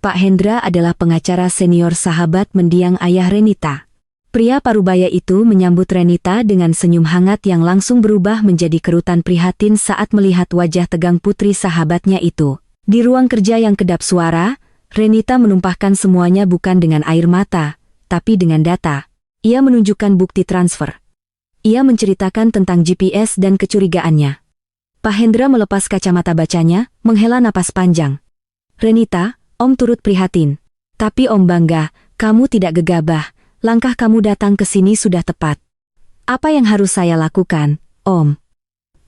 Pak Hendra adalah pengacara senior sahabat mendiang ayah Renita. Pria parubaya itu menyambut Renita dengan senyum hangat yang langsung berubah menjadi kerutan prihatin saat melihat wajah tegang putri sahabatnya itu. Di ruang kerja yang kedap suara, Renita menumpahkan semuanya bukan dengan air mata, tapi dengan data. Ia menunjukkan bukti transfer. Ia menceritakan tentang GPS dan kecurigaannya. Pak Hendra melepas kacamata bacanya, menghela napas panjang. Renita, Om turut prihatin. Tapi Om bangga, kamu tidak gegabah. Langkah kamu datang ke sini sudah tepat. Apa yang harus saya lakukan, Om?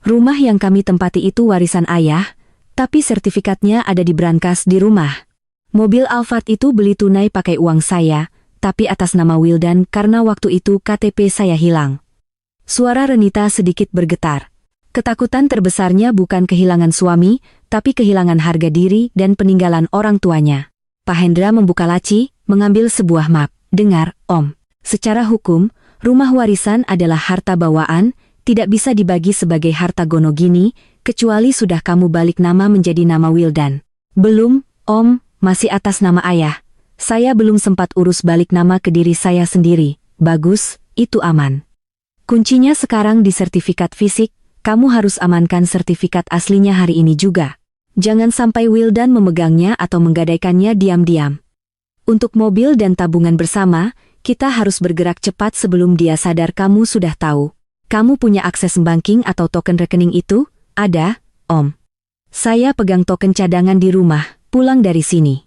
Rumah yang kami tempati itu warisan ayah, tapi sertifikatnya ada di brankas di rumah. Mobil Alphard itu beli tunai pakai uang saya, tapi atas nama Wildan karena waktu itu KTP saya hilang. Suara Renita sedikit bergetar. Ketakutan terbesarnya bukan kehilangan suami, tapi kehilangan harga diri dan peninggalan orang tuanya. Pak Hendra membuka laci, mengambil sebuah map. Dengar, Om. Secara hukum, rumah warisan adalah harta bawaan, tidak bisa dibagi sebagai harta gono gini, kecuali sudah kamu balik nama menjadi nama Wildan. Belum, Om, masih atas nama ayah. Saya belum sempat urus balik nama ke diri saya sendiri. Bagus, itu aman. Kuncinya sekarang di sertifikat fisik, kamu harus amankan sertifikat aslinya hari ini juga. Jangan sampai Wildan memegangnya atau menggadaikannya diam-diam. Untuk mobil dan tabungan bersama, kita harus bergerak cepat sebelum dia sadar kamu sudah tahu. Kamu punya akses banking atau token rekening itu? Ada, Om. Saya pegang token cadangan di rumah, pulang dari sini.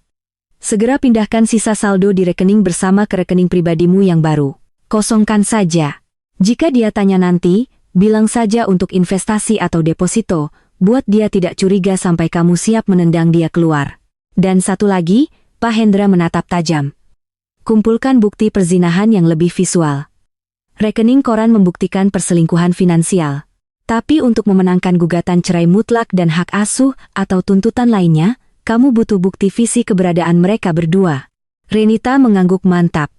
Segera pindahkan sisa saldo di rekening bersama ke rekening pribadimu yang baru. Kosongkan saja. Jika dia tanya nanti, bilang saja untuk investasi atau deposito, Buat dia tidak curiga sampai kamu siap menendang dia keluar. Dan satu lagi, Pak Hendra menatap tajam. Kumpulkan bukti perzinahan yang lebih visual. Rekening koran membuktikan perselingkuhan finansial. Tapi untuk memenangkan gugatan cerai mutlak dan hak asuh atau tuntutan lainnya, kamu butuh bukti visi keberadaan mereka berdua. Renita mengangguk mantap.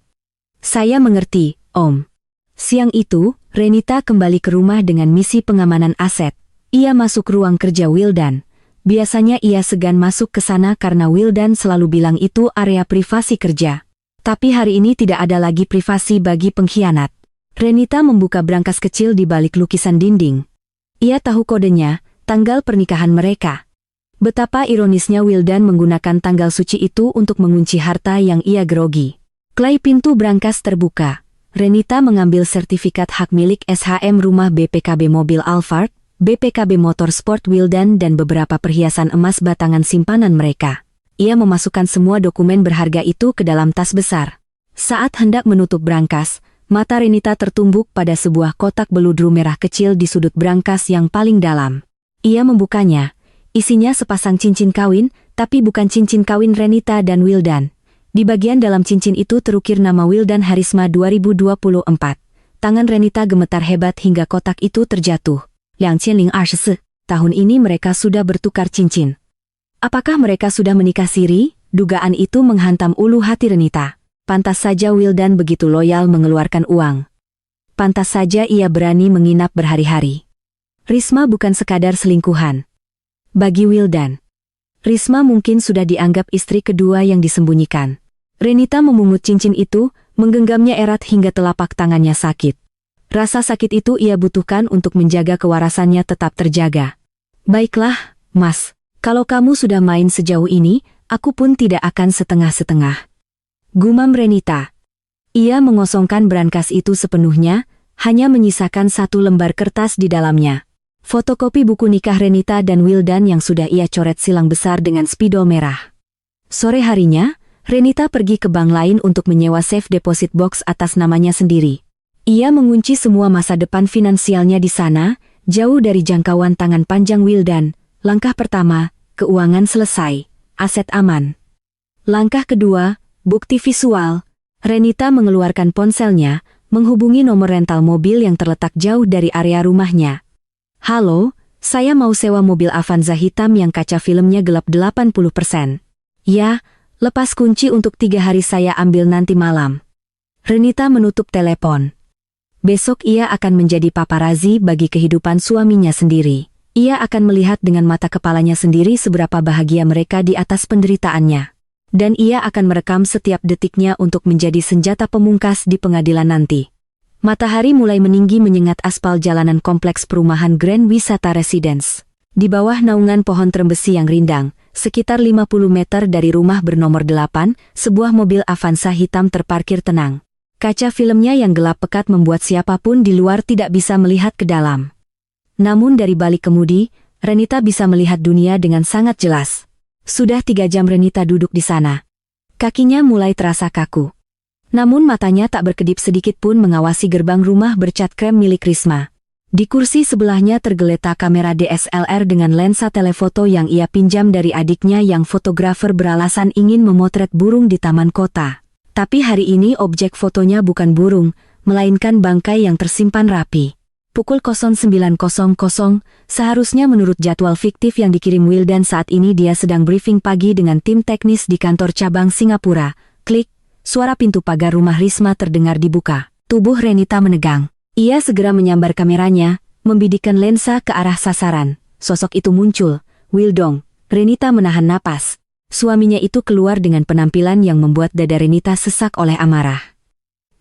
Saya mengerti, Om. Siang itu, Renita kembali ke rumah dengan misi pengamanan aset. Ia masuk ruang kerja Wildan. Biasanya ia segan masuk ke sana karena Wildan selalu bilang itu area privasi kerja. Tapi hari ini tidak ada lagi privasi bagi pengkhianat. Renita membuka brankas kecil di balik lukisan dinding. Ia tahu kodenya, tanggal pernikahan mereka. Betapa ironisnya Wildan menggunakan tanggal suci itu untuk mengunci harta yang ia gerogi. Klai pintu brankas terbuka. Renita mengambil sertifikat hak milik SHM rumah BPKB mobil Alphard, BPKB Motorsport Wildan dan beberapa perhiasan emas batangan simpanan mereka. Ia memasukkan semua dokumen berharga itu ke dalam tas besar. Saat hendak menutup brankas, mata Renita tertumbuk pada sebuah kotak beludru merah kecil di sudut brankas yang paling dalam. Ia membukanya. Isinya sepasang cincin kawin, tapi bukan cincin kawin Renita dan Wildan. Di bagian dalam cincin itu terukir nama Wildan Harisma 2024. Tangan Renita gemetar hebat hingga kotak itu terjatuh. 2024, tahun ini mereka sudah bertukar cincin. Apakah mereka sudah menikah siri? Dugaan itu menghantam ulu hati Renita. Pantas saja Wildan begitu loyal mengeluarkan uang. Pantas saja ia berani menginap berhari-hari. Risma bukan sekadar selingkuhan. Bagi Wildan, Risma mungkin sudah dianggap istri kedua yang disembunyikan. Renita memungut cincin itu, menggenggamnya erat hingga telapak tangannya sakit. Rasa sakit itu ia butuhkan untuk menjaga kewarasannya tetap terjaga. Baiklah, Mas. Kalau kamu sudah main sejauh ini, aku pun tidak akan setengah-setengah. Gumam Renita. Ia mengosongkan brankas itu sepenuhnya, hanya menyisakan satu lembar kertas di dalamnya. Fotokopi buku nikah Renita dan Wildan yang sudah ia coret silang besar dengan spidol merah. Sore harinya, Renita pergi ke bank lain untuk menyewa safe deposit box atas namanya sendiri. Ia mengunci semua masa depan finansialnya di sana, jauh dari jangkauan tangan panjang Wildan. Langkah pertama, keuangan selesai, aset aman. Langkah kedua, bukti visual. Renita mengeluarkan ponselnya, menghubungi nomor rental mobil yang terletak jauh dari area rumahnya. Halo, saya mau sewa mobil Avanza hitam yang kaca filmnya gelap 80%. Ya, lepas kunci untuk 3 hari saya ambil nanti malam. Renita menutup telepon. Besok ia akan menjadi paparazi bagi kehidupan suaminya sendiri. Ia akan melihat dengan mata kepalanya sendiri seberapa bahagia mereka di atas penderitaannya. Dan ia akan merekam setiap detiknya untuk menjadi senjata pemungkas di pengadilan nanti. Matahari mulai meninggi menyengat aspal jalanan kompleks perumahan Grand Wisata Residence. Di bawah naungan pohon trembesi yang rindang, sekitar 50 meter dari rumah bernomor 8, sebuah mobil Avanza hitam terparkir tenang. Kaca filmnya yang gelap pekat membuat siapapun di luar tidak bisa melihat ke dalam. Namun dari balik kemudi, Renita bisa melihat dunia dengan sangat jelas. Sudah 3 jam Renita duduk di sana. Kakinya mulai terasa kaku. Namun matanya tak berkedip sedikit pun mengawasi gerbang rumah bercat krem milik Risma. Di kursi sebelahnya tergeletak kamera DSLR dengan lensa telefoto yang ia pinjam dari adiknya yang fotografer beralasan ingin memotret burung di taman kota. Tapi hari ini objek fotonya bukan burung, melainkan bangkai yang tersimpan rapi. Pukul 09.00, seharusnya menurut jadwal fiktif yang dikirim Wildan saat ini dia sedang briefing pagi dengan tim teknis di kantor cabang Singapura. Klik, suara pintu pagar rumah Risma terdengar dibuka. Tubuh Renita menegang. Ia segera menyambar kameranya, membidikkan lensa ke arah sasaran. Sosok itu muncul. Wildong. Renita menahan napas. Suaminya itu keluar dengan penampilan yang membuat dada Renita sesak oleh amarah.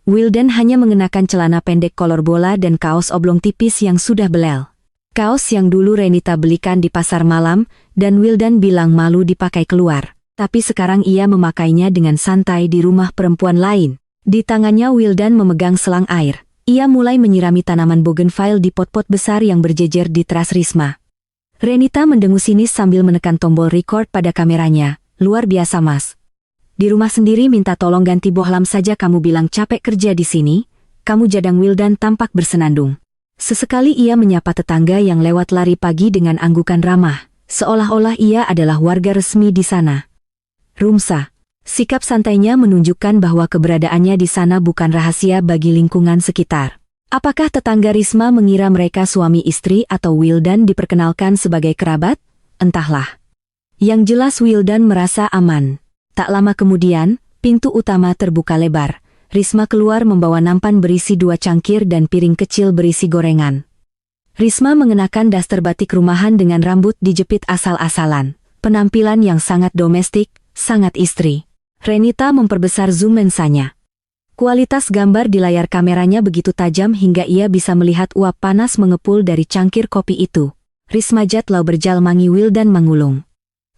Wildan hanya mengenakan celana pendek kolor bola dan kaos oblong tipis yang sudah belel. Kaos yang dulu Renita belikan di pasar malam, dan Wildan bilang malu dipakai keluar. Tapi sekarang ia memakainya dengan santai di rumah perempuan lain. Di tangannya Wildan memegang selang air. Ia mulai menyirami tanaman bougainville di pot-pot besar yang berjejer di teras Risma. Renita mendengus sinis sambil menekan tombol record pada kameranya. Luar biasa Mas. Di rumah sendiri minta tolong ganti bohlam saja kamu bilang capek kerja di sini. Kamu jadang Wildan tampak bersenandung. Sesekali ia menyapa tetangga yang lewat lari pagi dengan anggukan ramah, seolah-olah ia adalah warga resmi di sana. Rumsa. Sikap santainya menunjukkan bahwa keberadaannya di sana bukan rahasia bagi lingkungan sekitar. Apakah tetangga Risma mengira mereka suami istri atau Wildan diperkenalkan sebagai kerabat? Entahlah. Yang jelas Wildan merasa aman. Tak lama kemudian, pintu utama terbuka lebar. Risma keluar membawa nampan berisi 2 cangkir dan piring kecil berisi gorengan. Risma mengenakan daster batik rumahan dengan rambut dijepit asal-asalan. Penampilan yang sangat domestik, sangat istri. Renita memperbesar zoom lensanya. Kualitas gambar di layar kameranya begitu tajam hingga ia bisa melihat uap panas mengepul dari cangkir kopi itu. Risma jatlau berjalmangi Wildan mengulung.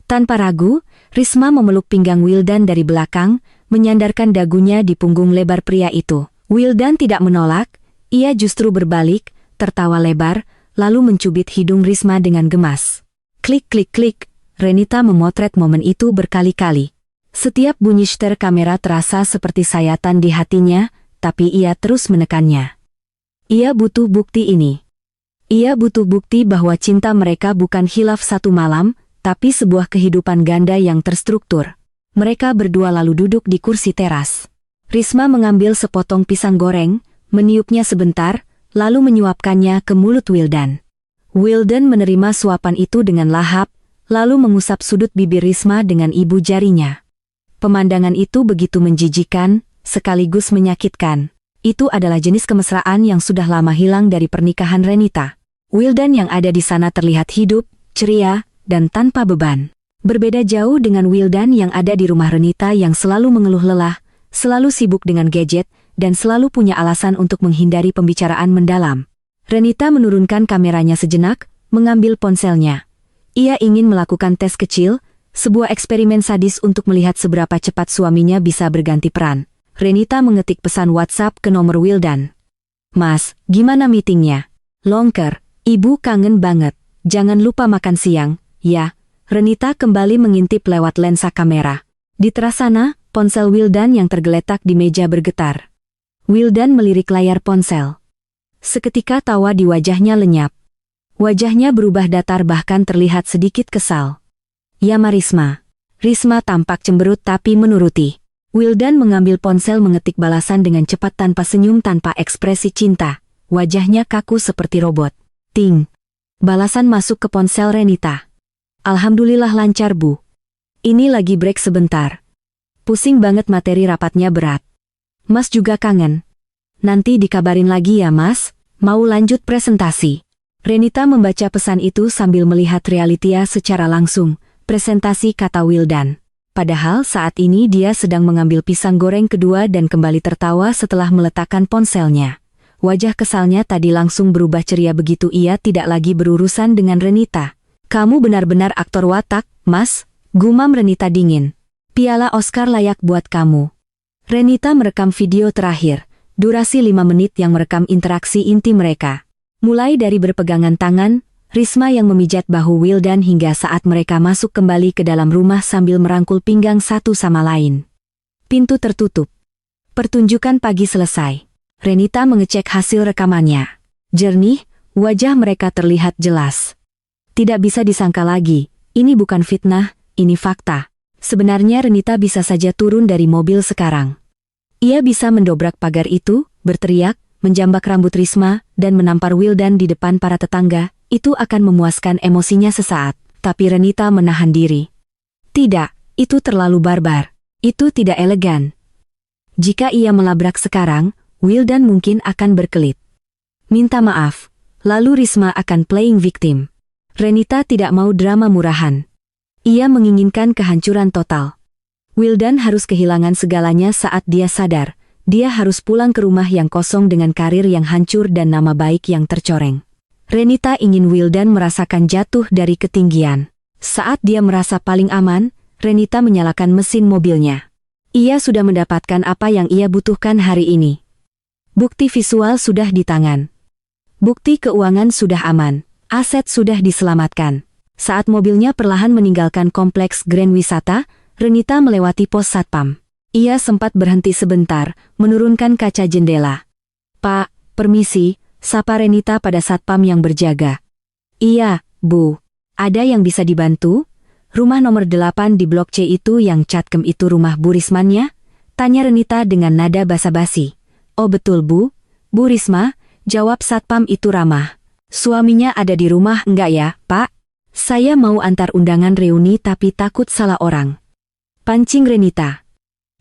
Tanpa ragu, Risma memeluk pinggang Wildan dari belakang, menyandarkan dagunya di punggung lebar pria itu. Wildan tidak menolak, ia justru berbalik, tertawa lebar, lalu mencubit hidung Risma dengan gemas. Klik klik klik, Renita memotret momen itu berkali-kali. Setiap bunyi shutter kamera terasa seperti sayatan di hatinya, tapi ia terus menekannya. Ia butuh bukti ini. Ia butuh bukti bahwa cinta mereka bukan khilaf satu malam, tapi sebuah kehidupan ganda yang terstruktur. Mereka berdua lalu duduk di kursi teras. Risma mengambil sepotong pisang goreng, meniupnya sebentar, lalu menyuapkannya ke mulut Wildan. Wildan menerima suapan itu dengan lahap, lalu mengusap sudut bibir Risma dengan ibu jarinya. Pemandangan itu begitu menjijikan, sekaligus menyakitkan. Itu adalah jenis kemesraan yang sudah lama hilang dari pernikahan Renita. Wildan yang ada di sana terlihat hidup, ceria, dan tanpa beban. Berbeda jauh dengan Wildan yang ada di rumah Renita yang selalu mengeluh lelah, selalu sibuk dengan gadget, dan selalu punya alasan untuk menghindari pembicaraan mendalam. Renita menurunkan kameranya sejenak, mengambil ponselnya. Ia ingin melakukan tes kecil, sebuah eksperimen sadis untuk melihat seberapa cepat suaminya bisa berganti peran. Renita mengetik pesan WhatsApp ke nomor Wildan. "Mas, gimana meetingnya?" "Longker, ibu kangen banget. Jangan lupa makan siang, ya." Renita kembali mengintip lewat lensa kamera. Di teras sana, ponsel Wildan yang tergeletak di meja bergetar. Wildan melirik layar ponsel. Seketika tawa di wajahnya lenyap. Wajahnya berubah datar bahkan terlihat sedikit kesal. "Ya Risma." Risma tampak cemberut tapi menuruti. Wildan mengambil ponsel mengetik balasan dengan cepat tanpa senyum tanpa ekspresi cinta. Wajahnya kaku seperti robot. Ting. Balasan masuk ke ponsel Renita. "Alhamdulillah lancar Bu. Ini lagi break sebentar. Pusing banget materi rapatnya berat. Mas juga kangen. Nanti dikabarin lagi ya Mas, mau lanjut presentasi." Renita membaca pesan itu sambil melihat realita secara langsung, presentasi kata Wildan. Padahal saat ini dia sedang mengambil pisang goreng kedua dan kembali tertawa setelah meletakkan ponselnya. Wajah kesalnya tadi langsung berubah ceria begitu ia tidak lagi berurusan dengan Renita. "Kamu benar-benar aktor watak, Mas," gumam Renita dingin. "Piala Oscar layak buat kamu." Renita merekam video terakhir, durasi 5 menit yang merekam interaksi inti mereka. Mulai dari berpegangan tangan, Risma yang memijat bahu Wildan hingga saat mereka masuk kembali ke dalam rumah sambil merangkul pinggang satu sama lain. Pintu tertutup. Pertunjukan pagi selesai. Renita mengecek hasil rekamannya. Jernih, wajah mereka terlihat jelas. Tidak bisa disangka lagi, ini bukan fitnah, ini fakta. Sebenarnya Renita bisa saja turun dari mobil sekarang. Ia bisa mendobrak pagar itu, berteriak, menjambak rambut Risma, dan menampar Wildan di depan para tetangga. Itu akan memuaskan emosinya sesaat, tapi Renita menahan diri. Tidak, itu terlalu barbar. Itu tidak elegan. Jika ia melabrak sekarang, Wildan mungkin akan berkelit. Minta maaf, lalu Risma akan playing victim. Renita tidak mau drama murahan. Ia menginginkan kehancuran total. Wildan harus kehilangan segalanya saat dia sadar. Dia harus pulang ke rumah yang kosong dengan karir yang hancur dan nama baik yang tercoreng. Renita ingin Wildan merasakan jatuh dari ketinggian. Saat dia merasa paling aman, Renita menyalakan mesin mobilnya. Ia sudah mendapatkan apa yang ia butuhkan hari ini. Bukti visual sudah di tangan. Bukti keuangan sudah aman. Aset sudah diselamatkan. Saat mobilnya perlahan meninggalkan kompleks Grand Wisata, Renita melewati pos satpam. Ia sempat berhenti sebentar, menurunkan kaca jendela. "Pak, permisi, Sapa Renita pada satpam yang berjaga. Iya, Bu. Ada yang bisa dibantu? Rumah nomor 8 di Blok C itu yang Catkem itu rumah Bu Rismannya? Tanya Renita dengan nada basa-basi. Oh betul Bu. Bu Risma, jawab satpam itu ramah. Suaminya ada di rumah enggak ya, Pak? Saya mau antar undangan reuni tapi takut salah orang. Pancing Renita.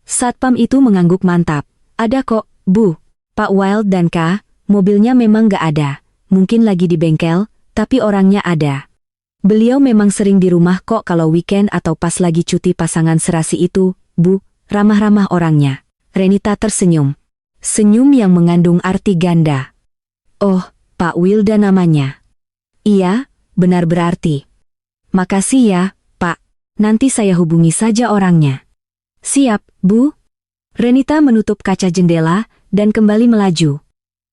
Satpam itu mengangguk mantap. Ada kok, Bu. Pak Wild dan K, mobilnya memang gak ada. Mungkin lagi di bengkel, tapi orangnya ada. Beliau memang sering di rumah kok kalau weekend atau pas lagi cuti pasangan serasi itu, Bu, ramah-ramah orangnya. Renita tersenyum. Senyum yang mengandung arti ganda. Oh, Pak Wilda namanya. Iya, benar berarti. Makasih ya, Pak. Nanti saya hubungi saja orangnya. Siap, Bu. Renita menutup kaca jendela dan kembali melaju.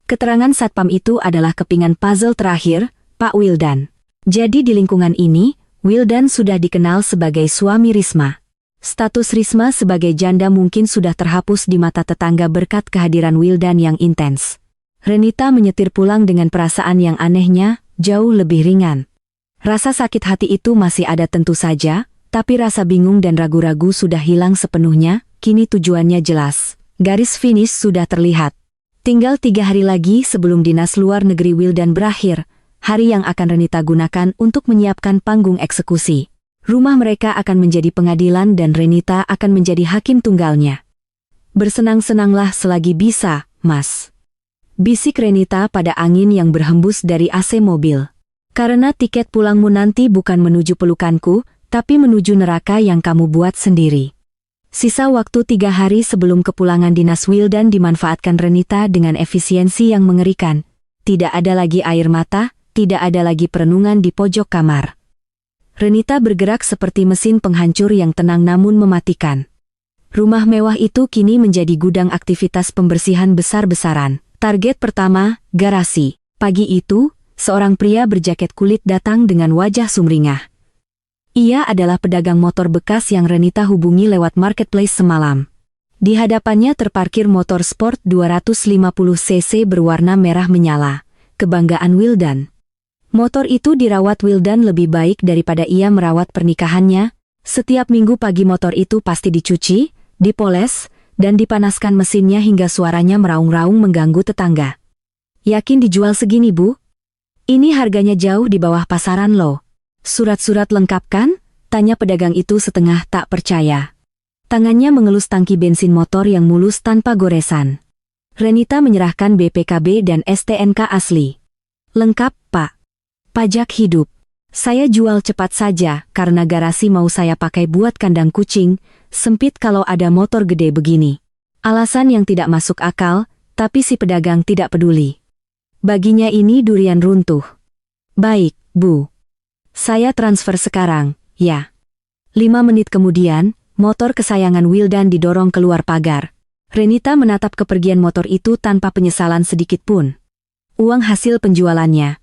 Keterangan satpam itu adalah kepingan puzzle terakhir, Pak Wildan. Jadi di lingkungan ini, Wildan sudah dikenal sebagai suami Risma. Status Risma sebagai janda mungkin sudah terhapus di mata tetangga berkat kehadiran Wildan yang intens. Renita menyetir pulang dengan perasaan yang anehnya, jauh lebih ringan. Rasa sakit hati itu masih ada tentu saja, tapi rasa bingung dan ragu-ragu sudah hilang sepenuhnya, kini tujuannya jelas. Garis finish sudah terlihat. Tinggal 3 hari lagi sebelum dinas luar negeri Wildan berakhir, hari yang akan Renita gunakan untuk menyiapkan panggung eksekusi. Rumah mereka akan menjadi pengadilan dan Renita akan menjadi hakim tunggalnya. Bersenang-senanglah selagi bisa, Mas. Bisik Renita pada angin yang berhembus dari AC mobil. Karena tiket pulangmu nanti bukan menuju pelukanku, tapi menuju neraka yang kamu buat sendiri. Sisa waktu 3 hari sebelum kepulangan dinas Wildan dimanfaatkan Renita dengan efisiensi yang mengerikan. Tidak ada lagi air mata, tidak ada lagi perenungan di pojok kamar. Renita bergerak seperti mesin penghancur yang tenang namun mematikan. Rumah mewah itu kini menjadi gudang aktivitas pembersihan besar-besaran. Target pertama, garasi. Pagi itu, seorang pria berjaket kulit datang dengan wajah sumringah. Ia adalah pedagang motor bekas yang Renita hubungi lewat marketplace semalam. Di hadapannya terparkir motor sport 250cc berwarna merah menyala. Kebanggaan Wildan. Motor itu dirawat Wildan lebih baik daripada ia merawat pernikahannya. Setiap minggu pagi motor itu pasti dicuci, dipoles, dan dipanaskan mesinnya hingga suaranya meraung-raung mengganggu tetangga. Yakin dijual segini, Bu? Ini harganya jauh di bawah pasaran loh. Surat-surat lengkap kan? Tanya pedagang itu setengah tak percaya. Tangannya mengelus tangki bensin motor yang mulus tanpa goresan. Renita menyerahkan BPKB dan STNK asli. Lengkap, Pak. Pajak hidup. Saya jual cepat saja karena garasi mau saya pakai buat kandang kucing, sempit kalau ada motor gede begini. Alasan yang tidak masuk akal, tapi si pedagang tidak peduli. Baginya ini durian runtuh. Baik, Bu. Saya transfer sekarang, ya. 5 menit kemudian, motor kesayangan Wildan didorong keluar pagar. Renita menatap kepergian motor itu tanpa penyesalan sedikit pun. Uang hasil penjualannya.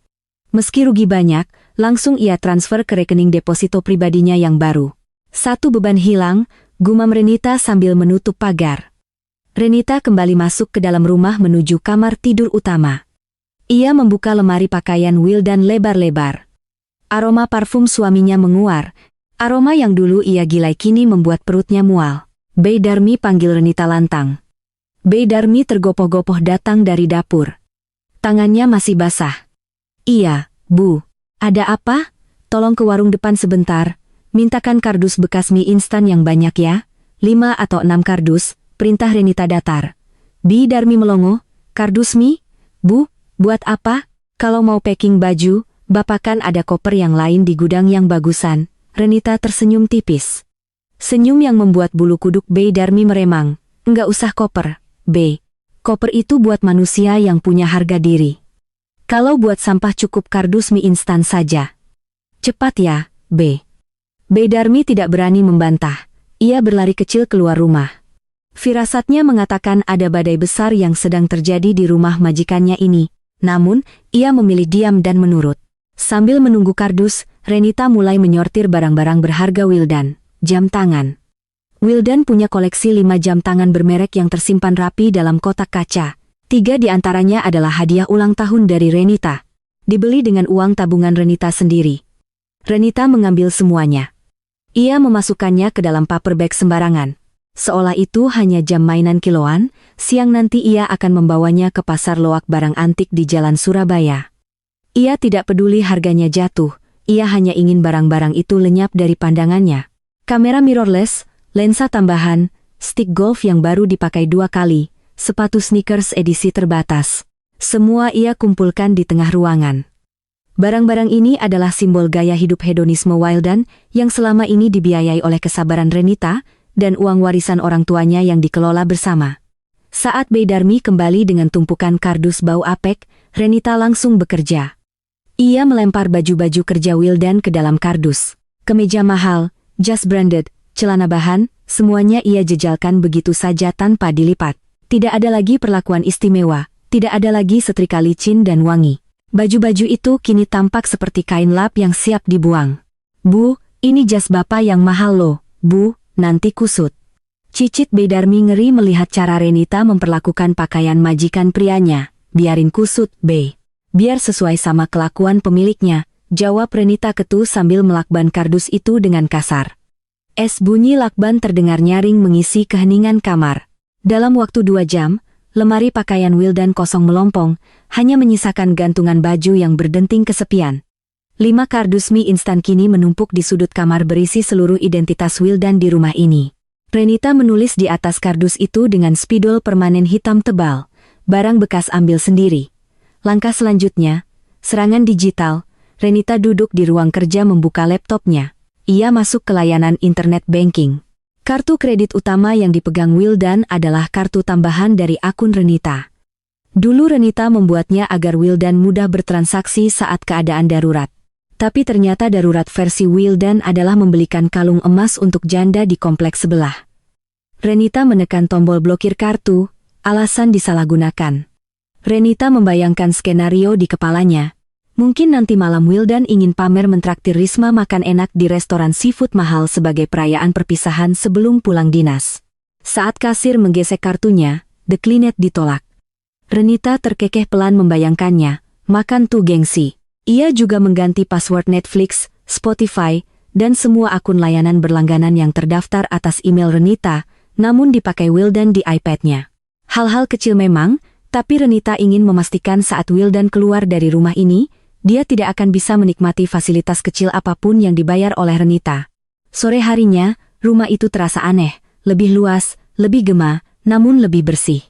Meski rugi banyak, langsung ia transfer ke rekening deposito pribadinya yang baru. Satu beban hilang, gumam Renita sambil menutup pagar. Renita kembali masuk ke dalam rumah menuju kamar tidur utama. Ia membuka lemari pakaian Wildan lebar-lebar. Aroma parfum suaminya menguar. Aroma yang dulu ia gilai kini membuat perutnya mual. Bey Darmi panggil Renita lantang. Bey Darmi tergopoh-gopoh datang dari dapur. Tangannya masih basah. Iya, Bu. Ada apa? Tolong ke warung depan sebentar. Mintakan kardus bekas mie instan yang banyak ya. 5 atau 6 kardus, perintah Renita datar. Bey Darmi melongo. Kardus mie? Bu, buat apa? Kalau mau packing baju, Bapak kan ada koper yang lain di gudang yang bagusan. Renita tersenyum tipis. Senyum yang membuat bulu kuduk Bey Darmi meremang. Enggak usah koper, Bey. Koper itu buat manusia yang punya harga diri. Kalau buat sampah cukup kardus mie instan saja. Cepat ya, B. Bey Darmi tidak berani membantah. Ia berlari kecil keluar rumah. Firasatnya mengatakan ada badai besar yang sedang terjadi di rumah majikannya ini. Namun, ia memilih diam dan menurut. Sambil menunggu kardus, Renita mulai menyortir barang-barang berharga Wildan. Jam tangan. Wildan punya koleksi 5 jam tangan bermerek yang tersimpan rapi dalam kotak kaca. 3 di antaranya adalah hadiah ulang tahun dari Renita. Dibeli dengan uang tabungan Renita sendiri. Renita mengambil semuanya. Ia memasukkannya ke dalam paper bag sembarangan. Seolah itu hanya jam mainan kiloan, siang nanti ia akan membawanya ke pasar loak barang antik di Jalan Surabaya. Ia tidak peduli harganya jatuh, ia hanya ingin barang-barang itu lenyap dari pandangannya. Kamera mirrorless, lensa tambahan, stick golf yang baru dipakai 2 kali, sepatu sneakers edisi terbatas. Semua ia kumpulkan di tengah ruangan. Barang-barang ini adalah simbol gaya hidup hedonisme Wildan yang selama ini dibiayai oleh kesabaran Renita dan uang warisan orang tuanya yang dikelola bersama. Saat Beidarmi kembali dengan tumpukan kardus bau apek, Renita langsung bekerja. Ia melempar baju-baju kerja Wildan ke dalam kardus. Kemeja mahal, jas branded, celana bahan, semuanya ia jejalkan begitu saja tanpa dilipat. Tidak ada lagi perlakuan istimewa, tidak ada lagi setrika licin dan wangi. Baju-baju itu kini tampak seperti kain lap yang siap dibuang. Bu, ini jas bapak yang mahal loh, Bu, nanti kusut. Cicit Beidarmi ngeri melihat cara Renita memperlakukan pakaian majikan prianya. Biarin kusut, Be. Biar sesuai sama kelakuan pemiliknya, jawab Renita ketu sambil melakban kardus itu dengan kasar. Bunyi lakban terdengar nyaring mengisi keheningan kamar. Dalam waktu 2 jam, lemari pakaian Wildan kosong melompong, hanya menyisakan gantungan baju yang berdenting kesepian. 5 kardus mie instan kini menumpuk di sudut kamar berisi seluruh identitas Wildan di rumah ini. Renita menulis di atas kardus itu dengan spidol permanen hitam tebal, barang bekas ambil sendiri. Langkah selanjutnya, serangan digital. Renita duduk di ruang kerja membuka laptopnya. Ia masuk ke layanan internet banking. Kartu kredit utama yang dipegang Wildan adalah kartu tambahan dari akun Renita. Dulu Renita membuatnya agar Wildan mudah bertransaksi saat keadaan darurat. Tapi ternyata darurat versi Wildan adalah membelikan kalung emas untuk janda di kompleks sebelah. Renita menekan tombol blokir kartu, alasan disalahgunakan. Renita membayangkan skenario di kepalanya. Mungkin nanti malam Wildan ingin pamer mentraktir Risma makan enak di restoran seafood mahal sebagai perayaan perpisahan sebelum pulang dinas. Saat kasir menggesek kartunya, declined ditolak. Renita terkekeh pelan membayangkannya, makan tuh gengsi. Ia juga mengganti password Netflix, Spotify, dan semua akun layanan berlangganan yang terdaftar atas email Renita, namun dipakai Wildan di iPad-nya. Hal-hal kecil memang, tapi Renita ingin memastikan saat Wildan keluar dari rumah ini, dia tidak akan bisa menikmati fasilitas kecil apapun yang dibayar oleh Renita. Sore harinya, rumah itu terasa aneh, lebih luas, lebih gema, namun lebih bersih.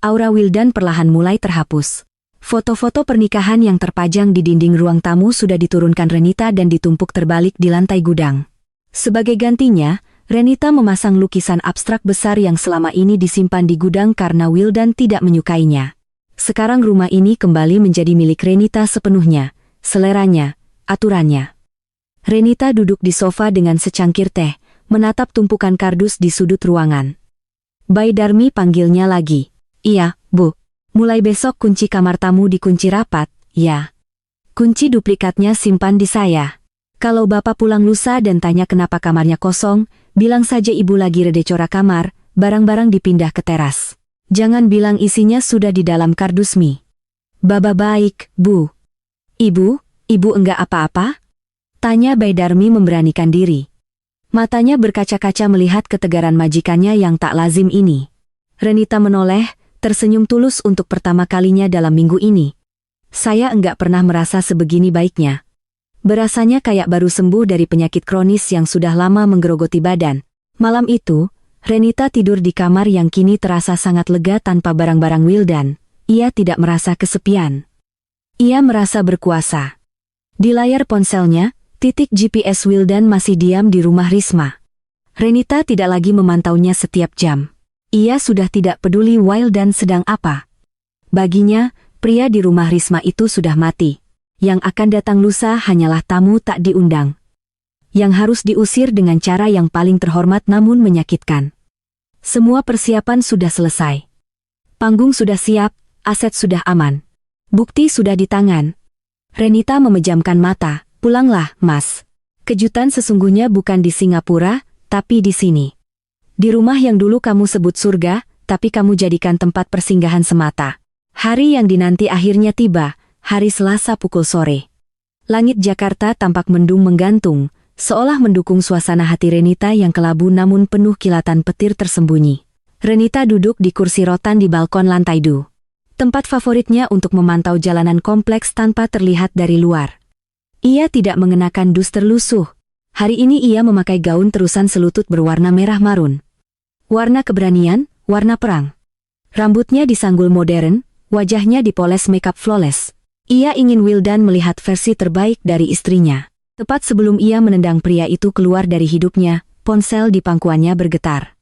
Aura Wildan perlahan mulai terhapus. Foto-foto pernikahan yang terpajang di dinding ruang tamu sudah diturunkan Renita dan ditumpuk terbalik di lantai gudang. Sebagai gantinya, Renita memasang lukisan abstrak besar yang selama ini disimpan di gudang karena Wildan tidak menyukainya. Sekarang rumah ini kembali menjadi milik Renita sepenuhnya, seleranya, aturannya. Renita duduk di sofa dengan secangkir teh, menatap tumpukan kardus di sudut ruangan. Beidarmi panggilnya lagi. Iya, Bu. Mulai besok kunci kamar tamu dikunci rapat, ya. Kunci duplikatnya simpan di saya. Kalau Bapak pulang lusa dan tanya kenapa kamarnya kosong, bilang saja Ibu lagi redecora kamar, barang-barang dipindah ke teras. Jangan bilang isinya sudah di dalam kardus mie. Baba baik, Bu. Ibu enggak apa-apa? Tanya Beidarmi memberanikan diri. Matanya berkaca-kaca melihat ketegaran majikannya yang tak lazim ini. Renita menoleh, tersenyum tulus untuk pertama kalinya dalam minggu ini. Saya enggak pernah merasa sebegini baiknya. Berasanya kayak baru sembuh dari penyakit kronis yang sudah lama menggerogoti badan. Malam itu, Renita tidur di kamar yang kini terasa sangat lega tanpa barang-barang Wildan. Ia tidak merasa kesepian. Ia merasa berkuasa. Di layar ponselnya, titik GPS Wildan masih diam di rumah Risma. Renita tidak lagi memantaunya setiap jam. Ia sudah tidak peduli Wildan sedang apa. Baginya, pria di rumah Risma itu sudah mati. Yang akan datang lusa hanyalah tamu tak diundang. Yang harus diusir dengan cara yang paling terhormat namun menyakitkan. Semua persiapan sudah selesai. Panggung sudah siap, aset sudah aman. Bukti sudah di tangan. Renita memejamkan mata, pulanglah, Mas. Kejutan sesungguhnya bukan di Singapura, tapi di sini. Di rumah yang dulu kamu sebut surga, tapi kamu jadikan tempat persinggahan semata. Hari yang dinanti akhirnya tiba, hari Selasa pukul sore. Langit Jakarta tampak mendung menggantung, seolah mendukung suasana hati Renita yang kelabu namun penuh kilatan petir tersembunyi. Renita duduk di kursi rotan di balkon lantai 2. Tempat favoritnya untuk memantau jalanan kompleks tanpa terlihat dari luar. Ia tidak mengenakan dus terlusuh. Hari ini ia memakai gaun terusan selutut berwarna merah marun. Warna keberanian, warna perang. Rambutnya disanggul modern, wajahnya dipoles makeup flawless. Ia ingin Wildan melihat versi terbaik dari istrinya. Tepat sebelum ia menendang pria itu keluar dari hidupnya, ponsel di pangkuannya bergetar.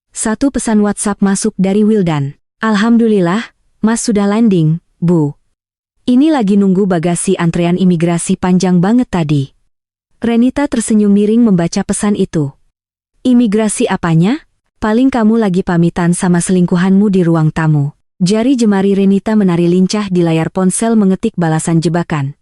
Satu pesan WhatsApp masuk dari Wildan. Alhamdulillah, Mas sudah landing, Bu. Ini lagi nunggu bagasi antrean imigrasi panjang banget tadi. Renita tersenyum miring membaca pesan itu. Imigrasi apanya? Paling kamu lagi pamitan sama selingkuhanmu di ruang tamu. Jari jemari Renita menari lincah di layar ponsel mengetik balasan jebakan.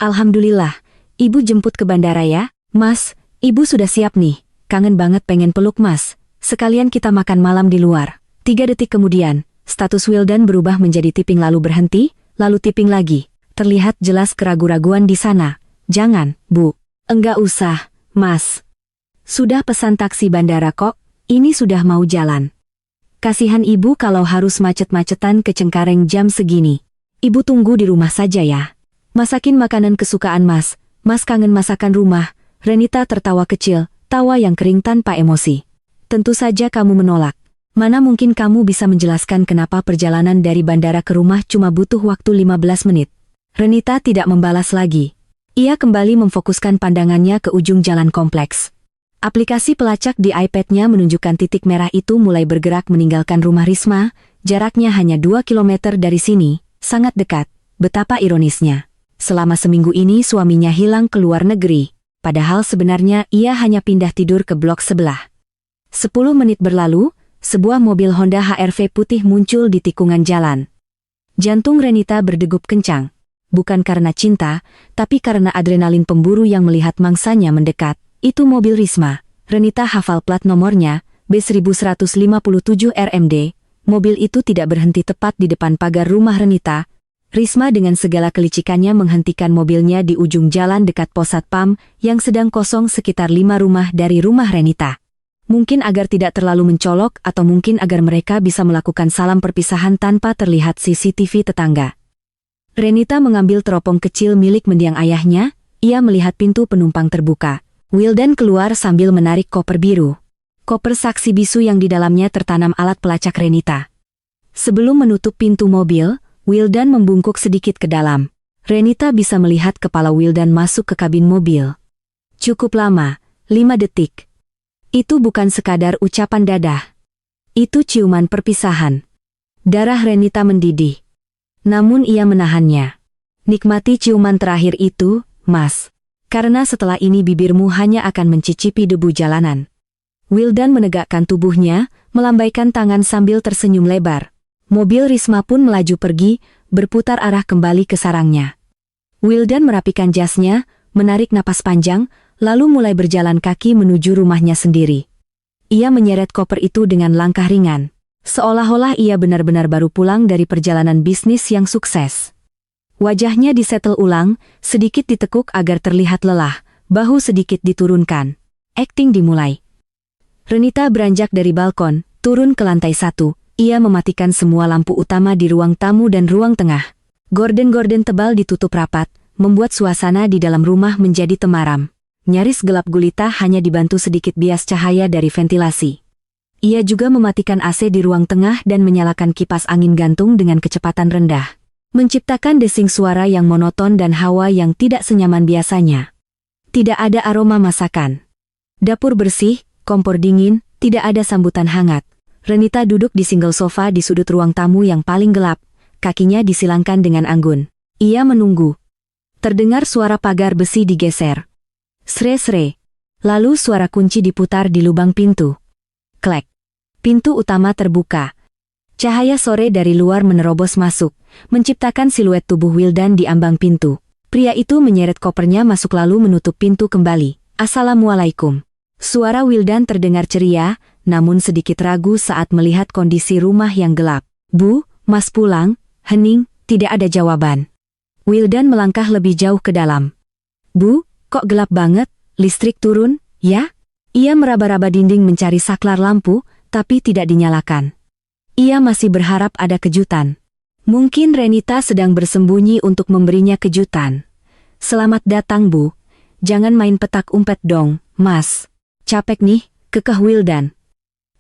Alhamdulillah, Ibu jemput ke bandara ya. Mas, Ibu sudah siap nih. Kangen banget pengen peluk Mas. Sekalian kita makan malam di luar. 3 detik kemudian, status Wildan berubah menjadi tipping lalu berhenti, lalu tipping lagi. Terlihat jelas keraguan-raguan di sana. Jangan, Bu. Enggak usah, Mas. Sudah pesan taksi bandara kok. Ini sudah mau jalan. Kasihan Ibu kalau harus macet-macetan ke Cengkareng jam segini. Ibu tunggu di rumah saja ya. Masakin makanan kesukaan Mas. Mas kangen masakan rumah. Renita tertawa kecil, tawa yang kering tanpa emosi. Tentu saja kamu menolak. Mana mungkin kamu bisa menjelaskan kenapa perjalanan dari bandara ke rumah cuma butuh waktu 15 menit. Renita tidak membalas lagi. Ia kembali memfokuskan pandangannya ke ujung jalan kompleks. Aplikasi pelacak di iPad-nya menunjukkan titik merah itu mulai bergerak meninggalkan rumah Risma, jaraknya hanya 2 km dari sini, sangat dekat. Betapa ironisnya. Selama seminggu ini suaminya hilang ke luar negeri, padahal sebenarnya ia hanya pindah tidur ke blok sebelah. 10 menit berlalu, sebuah mobil Honda HR-V putih muncul di tikungan jalan. Jantung Renita berdegup kencang, bukan karena cinta, tapi karena adrenalin pemburu yang melihat mangsanya mendekat. Itu mobil Risma. Renita hafal plat nomornya, B1157 RMD. Mobil itu tidak berhenti tepat di depan pagar rumah Renita. Risma dengan segala kelicikannya menghentikan mobilnya di ujung jalan dekat pos satpam yang sedang kosong sekitar 5 rumah dari rumah Renita. Mungkin agar tidak terlalu mencolok atau mungkin agar mereka bisa melakukan salam perpisahan tanpa terlihat CCTV tetangga. Renita mengambil teropong kecil milik mendiang ayahnya. Ia melihat pintu penumpang terbuka. Wildan keluar sambil menarik koper biru. Koper saksi bisu yang di dalamnya tertanam alat pelacak Renita. Sebelum menutup pintu mobil, Wildan membungkuk sedikit ke dalam. Renita bisa melihat kepala Wildan masuk ke kabin mobil. Cukup lama, 5 detik. Itu bukan sekadar ucapan dadah. Itu ciuman perpisahan. Darah Renita mendidih. Namun ia menahannya. Nikmati ciuman terakhir itu, Mas. Karena setelah ini bibirmu hanya akan mencicipi debu jalanan. Wildan menegakkan tubuhnya, melambaikan tangan sambil tersenyum lebar. Mobil Risma pun melaju pergi, berputar arah kembali ke sarangnya. Wildan merapikan jasnya, menarik napas panjang, lalu mulai berjalan kaki menuju rumahnya sendiri. Ia menyeret koper itu dengan langkah ringan, seolah-olah ia benar-benar baru pulang dari perjalanan bisnis yang sukses. Wajahnya disetel ulang, sedikit ditekuk agar terlihat lelah, bahu sedikit diturunkan. Akting dimulai. Renita beranjak dari balkon, turun ke lantai 1. Ia mematikan semua lampu utama di ruang tamu dan ruang tengah. Gorden-gorden tebal ditutup rapat, membuat suasana di dalam rumah menjadi temaram. Nyaris gelap gulita hanya dibantu sedikit bias cahaya dari ventilasi. Ia juga mematikan AC di ruang tengah dan menyalakan kipas angin gantung dengan kecepatan rendah, menciptakan desing suara yang monoton dan hawa yang tidak senyaman biasanya. Tidak ada aroma masakan. Dapur bersih, kompor dingin, tidak ada sambutan hangat. Renita duduk di single sofa di sudut ruang tamu yang paling gelap, kakinya disilangkan dengan anggun. Ia menunggu. Terdengar suara pagar besi digeser. Sre-sre. Lalu suara kunci diputar di lubang pintu. Klek. Pintu utama terbuka. Cahaya sore dari luar menerobos masuk, menciptakan siluet tubuh Wildan di ambang pintu. Pria itu menyeret kopernya masuk lalu menutup pintu kembali. Assalamualaikum. Suara Wildan terdengar ceria, namun sedikit ragu saat melihat kondisi rumah yang gelap. Bu, Mas pulang? Hening, tidak ada jawaban. Wildan melangkah lebih jauh ke dalam. Bu, kok gelap banget, listrik turun, ya? Ia meraba-raba dinding mencari saklar lampu, tapi tidak dinyalakan. Ia masih berharap ada kejutan. Mungkin Renita sedang bersembunyi untuk memberinya kejutan. Selamat datang, Bu. Jangan main petak umpet dong, Mas. Capek nih, kekeh Wildan.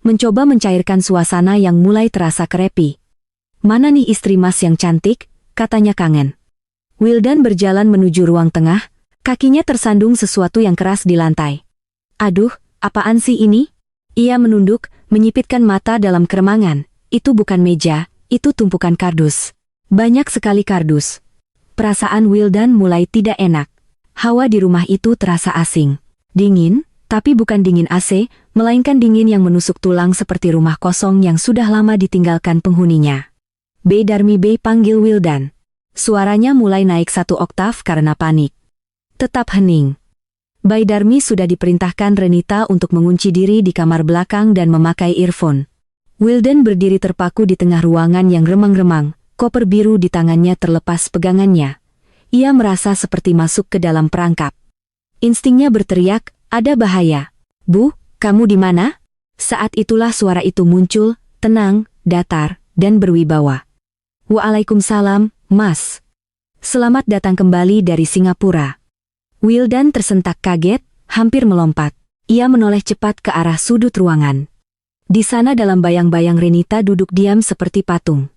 Mencoba mencairkan suasana yang mulai terasa kerepi. Mana nih istri Mas yang cantik, katanya kangen. Wildan berjalan menuju ruang tengah, kakinya tersandung sesuatu yang keras di lantai. Aduh, apaan sih ini? Ia menunduk, menyipitkan mata dalam keremangan. Itu bukan meja, itu tumpukan kardus. Banyak sekali kardus. Perasaan Wildan mulai tidak enak. Hawa di rumah itu terasa asing. Dingin, tapi bukan dingin AC, melainkan dingin yang menusuk tulang seperti rumah kosong yang sudah lama ditinggalkan penghuninya. Bey Darmi Bey, panggil Wildan. Suaranya mulai naik 1 oktav karena panik. Tetap hening. Bey Darmi sudah diperintahkan Renita untuk mengunci diri di kamar belakang dan memakai earphone. Wildan berdiri terpaku di tengah ruangan yang remang-remang, koper biru di tangannya terlepas pegangannya. Ia merasa seperti masuk ke dalam perangkap. Instingnya berteriak, ada bahaya. Bu, kamu di mana? Saat itulah suara itu muncul, tenang, datar, dan berwibawa. Waalaikumsalam, Mas. Selamat datang kembali dari Singapura. Wildan tersentak kaget, hampir melompat. Ia menoleh cepat ke arah sudut ruangan. Di sana dalam bayang-bayang Renita duduk diam seperti patung.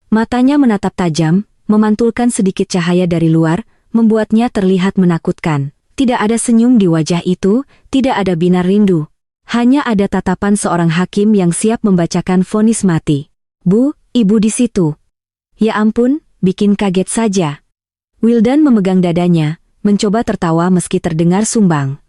Matanya menatap tajam, memantulkan sedikit cahaya dari luar, membuatnya terlihat menakutkan. Tidak ada senyum di wajah itu, tidak ada binar rindu. Hanya ada tatapan seorang hakim yang siap membacakan vonis mati. Bu, ibu di situ. Ya ampun, bikin kaget saja. Wildan memegang dadanya, mencoba tertawa meski terdengar sumbang.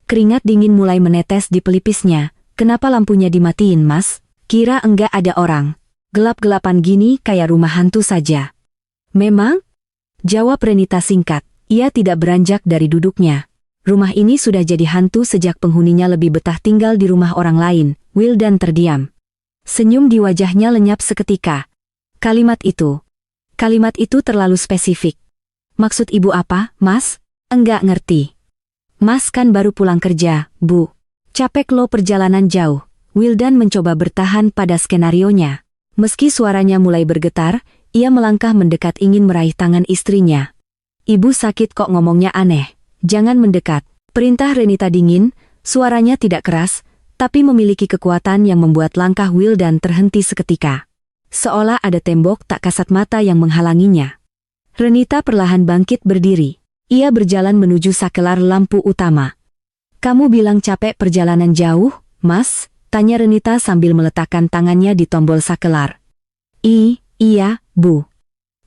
Keringat dingin mulai menetes di pelipisnya. Kenapa lampunya dimatiin, Mas? Kira enggak ada orang. Gelap-gelapan gini kayak rumah hantu saja. Memang? Jawab Renita singkat. Ia tidak beranjak dari duduknya. Rumah ini sudah jadi hantu sejak penghuninya lebih betah tinggal di rumah orang lain. Wildan terdiam. Senyum di wajahnya lenyap seketika. Kalimat itu terlalu spesifik. Maksud ibu apa, Mas? Enggak ngerti. Mas kan baru pulang kerja, Bu. Capek lo perjalanan jauh. Wildan mencoba bertahan pada skenarionya. Meski suaranya mulai bergetar, ia melangkah mendekat ingin meraih tangan istrinya. Ibu sakit kok ngomongnya aneh. Jangan mendekat. Perintah Renita dingin, suaranya tidak keras, tapi memiliki kekuatan yang membuat langkah Wildan terhenti seketika. Seolah ada tembok tak kasat mata yang menghalanginya. Renita perlahan bangkit berdiri. Ia berjalan menuju sakelar lampu utama. Kamu bilang capek perjalanan jauh, Mas? Tanya Renita sambil meletakkan tangannya di tombol sakelar. Iya, Bu.